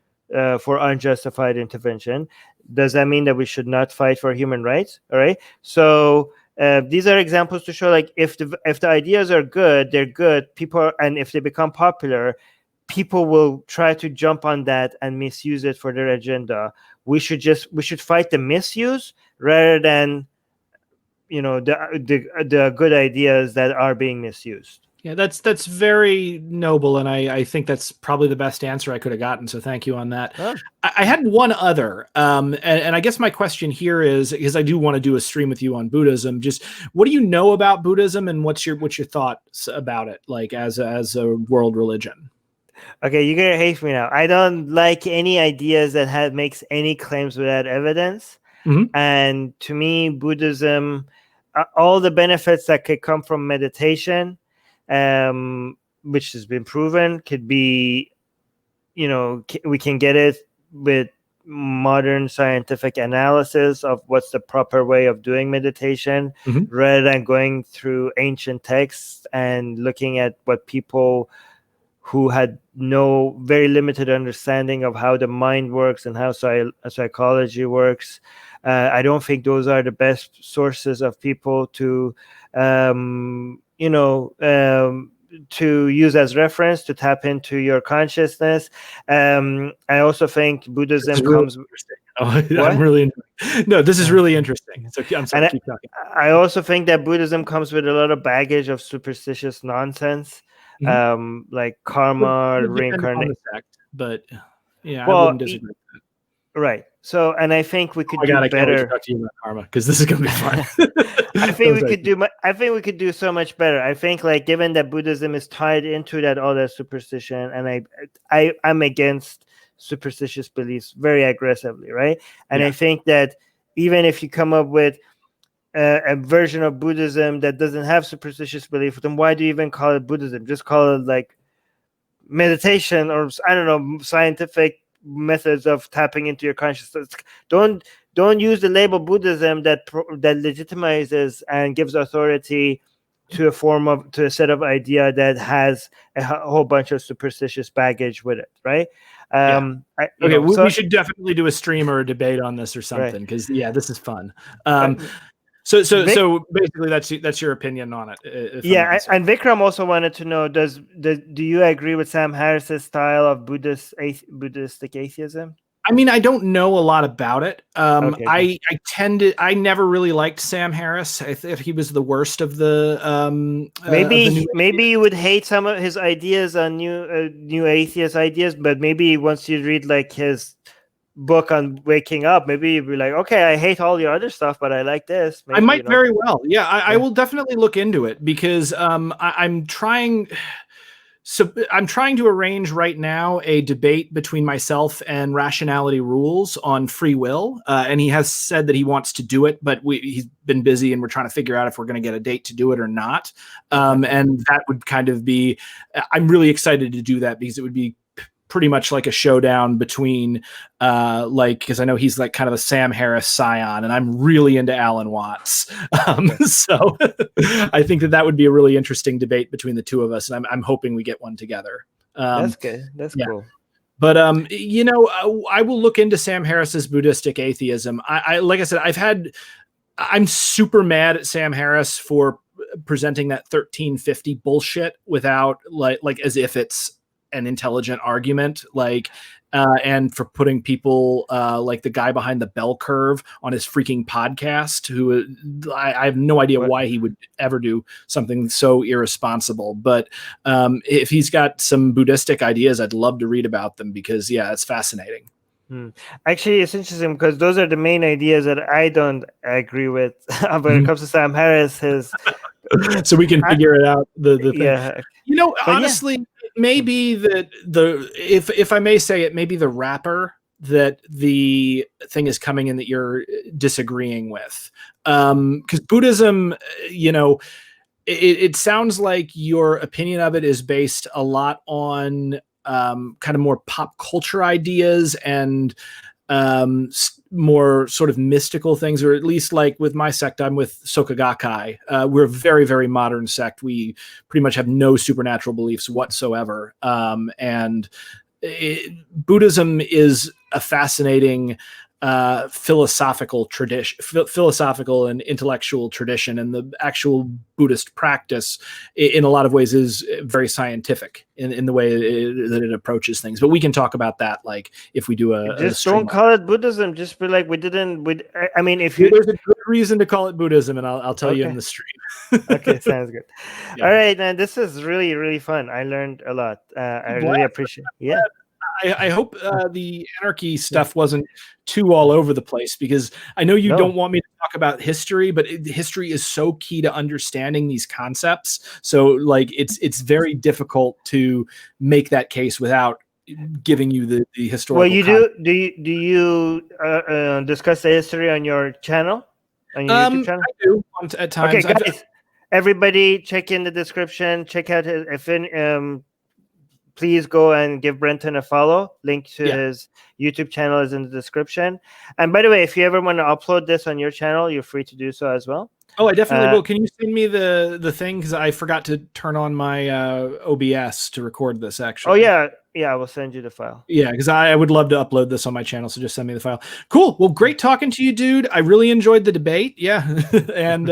for unjustified intervention, does that mean that we should not fight for human rights? All right. So these are examples to show, like, if the ideas are good, they're good. And if they become popular, people will try to jump on that and misuse it for their agenda. We should fight the misuse rather than the good ideas that are being misused. Yeah, that's very noble, and I think that's probably the best answer I could have gotten. So thank you on that. Oh. I had one other, and I guess my question here is, because I do want to do a stream with you on Buddhism. Just what do you know about Buddhism, and what's your thoughts about it, like as a world religion? Okay, you're gonna hate me now. I don't like any ideas that makes any claims without evidence. Mm-hmm. And to me, Buddhism, all the benefits that could come from meditation, which has been proven, could be, we can get it with modern scientific analysis of what's the proper way of doing meditation, mm-hmm. rather than going through ancient texts and looking at what people who had very limited understanding of how the mind works and how psychology works. I don't think those are the best sources of people to to use as reference to tap into your consciousness. I also think Buddhism comes. I'm really no. This is really interesting. So I'm sorry. Keep talking. I also think that Buddhism comes with a lot of baggage of superstitious nonsense, mm-hmm. Like karma, reincarnation. But yeah, I wouldn't disagree with that. Right. So, and I think we could Oh my God, I do can't wait to better. talk to you about karma because this is going to be fun. I think we could do. I think we could do so much better. I think, like, given that Buddhism is tied into that all that superstition, and I'm against superstitious beliefs very aggressively, right? And Yeah. I think that even if you come up with a version of Buddhism that doesn't have superstitious belief, then why do you even call it Buddhism? Just call it like meditation, or I don't know, scientific methods of tapping into your consciousness. Don't use the label Buddhism that legitimizes and gives authority to a set of idea that has a whole bunch of superstitious baggage with it, right? We should definitely do a stream or a debate on this or something, because this is fun. So basically, that's your opinion on it. Yeah, and Vikram also wanted to know: do you agree with Sam Harris's style of Buddhistic atheism? I mean, I don't know a lot about it. I never really liked Sam Harris. I think he was the worst of the. Maybe you would hate some of his ideas on new atheist ideas, but maybe once you read like his book on waking up, maybe you'd be like, okay, I hate all your other stuff, but I like this. Maybe, I might very well. Yeah, I will definitely look into it, because I'm trying. So I'm trying to arrange right now a debate between myself and Rationality Rules on free will. And he has said that he wants to do it, but he's been busy and we're trying to figure out if we're going to get a date to do it or not. And that would kind of be, I'm really excited to do that, because it would be pretty much like a showdown between because I know he's like kind of a Sam Harris scion, and I'm really into Alan Watts. So I think that would be a really interesting debate between the two of us, and I'm hoping we get one together. That's good. That's cool. But I will look into Sam Harris's Buddhistic atheism. I like I said, I'm super mad at Sam Harris for presenting that 1350 bullshit without like as if it's an intelligent argument, and for putting people like the guy behind the bell curve on his freaking podcast, who I have no idea why he would ever do something so irresponsible. But if he's got some Buddhistic ideas, I'd love to read about them, because it's fascinating. Actually, it's interesting, because those are the main ideas that I don't agree with when it comes to Sam Harris. So we can figure it out. The thing. Yeah. Honestly, maybe if I may say it, maybe the wrapper that the thing is coming in that you're disagreeing with, because Buddhism, it sounds like your opinion of it is based a lot on kind of more pop culture ideas and more sort of mystical things, or at least like with my sect, I'm with Soka Gakkai. We're a very, very modern sect. We pretty much have no supernatural beliefs whatsoever. And Buddhism is a fascinating philosophical and intellectual tradition, and the actual Buddhist practice in a lot of ways is very scientific in the way that it approaches things. But we can talk about that, like if we do don't call it Buddhism. Just be like, I mean, if there's a good reason to call it Buddhism, and I'll tell you in the stream. Okay, sounds good. All right, man, this is really, really fun. I learned a lot. I really appreciate it. Yeah. I hope the anarchy stuff wasn't too all over the place, because I know you don't want me to talk about history, but history is so key to understanding these concepts. So like it's very difficult to make that case without giving you the historical. Well, you do you discuss the history on your channel, on your YouTube channel? I do at times. Okay, guys, everybody, check in the description. Check out please go and give Brenton a follow. Link to his YouTube channel is in the description. And by the way, if you ever want to upload this on your channel, you're free to do so as well. Oh, I definitely will. Can you send me the thing? Because I forgot to turn on my OBS to record this, actually. Oh, yeah, I will send you the file. Yeah, because I would love to upload this on my channel, so just send me the file. Cool. Well, great talking to you, dude. I really enjoyed the debate. Yeah. And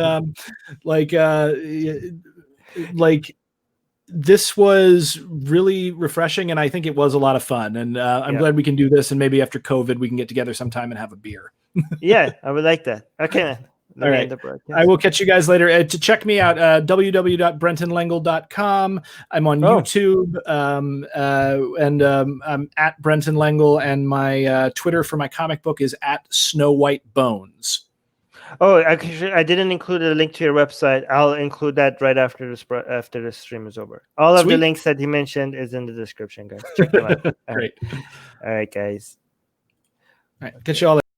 this was really refreshing, and I think it was a lot of fun. And I'm glad we can do this, and maybe after COVID, we can get together sometime and have a beer. Yeah, I would like that. Okay, man. All right. The broadcast. I will catch you guys later. To check me out, www.brentonlengel.com. I'm on YouTube, and I'm at Brenton Lengel, and my Twitter for my comic book is at Snow White Bones. Oh, actually, I didn't include a link to your website. I'll include that right after the stream is over. All of the links that he mentioned is in the description, guys. Check them out. Great. All right, guys. All right. Catch you all later.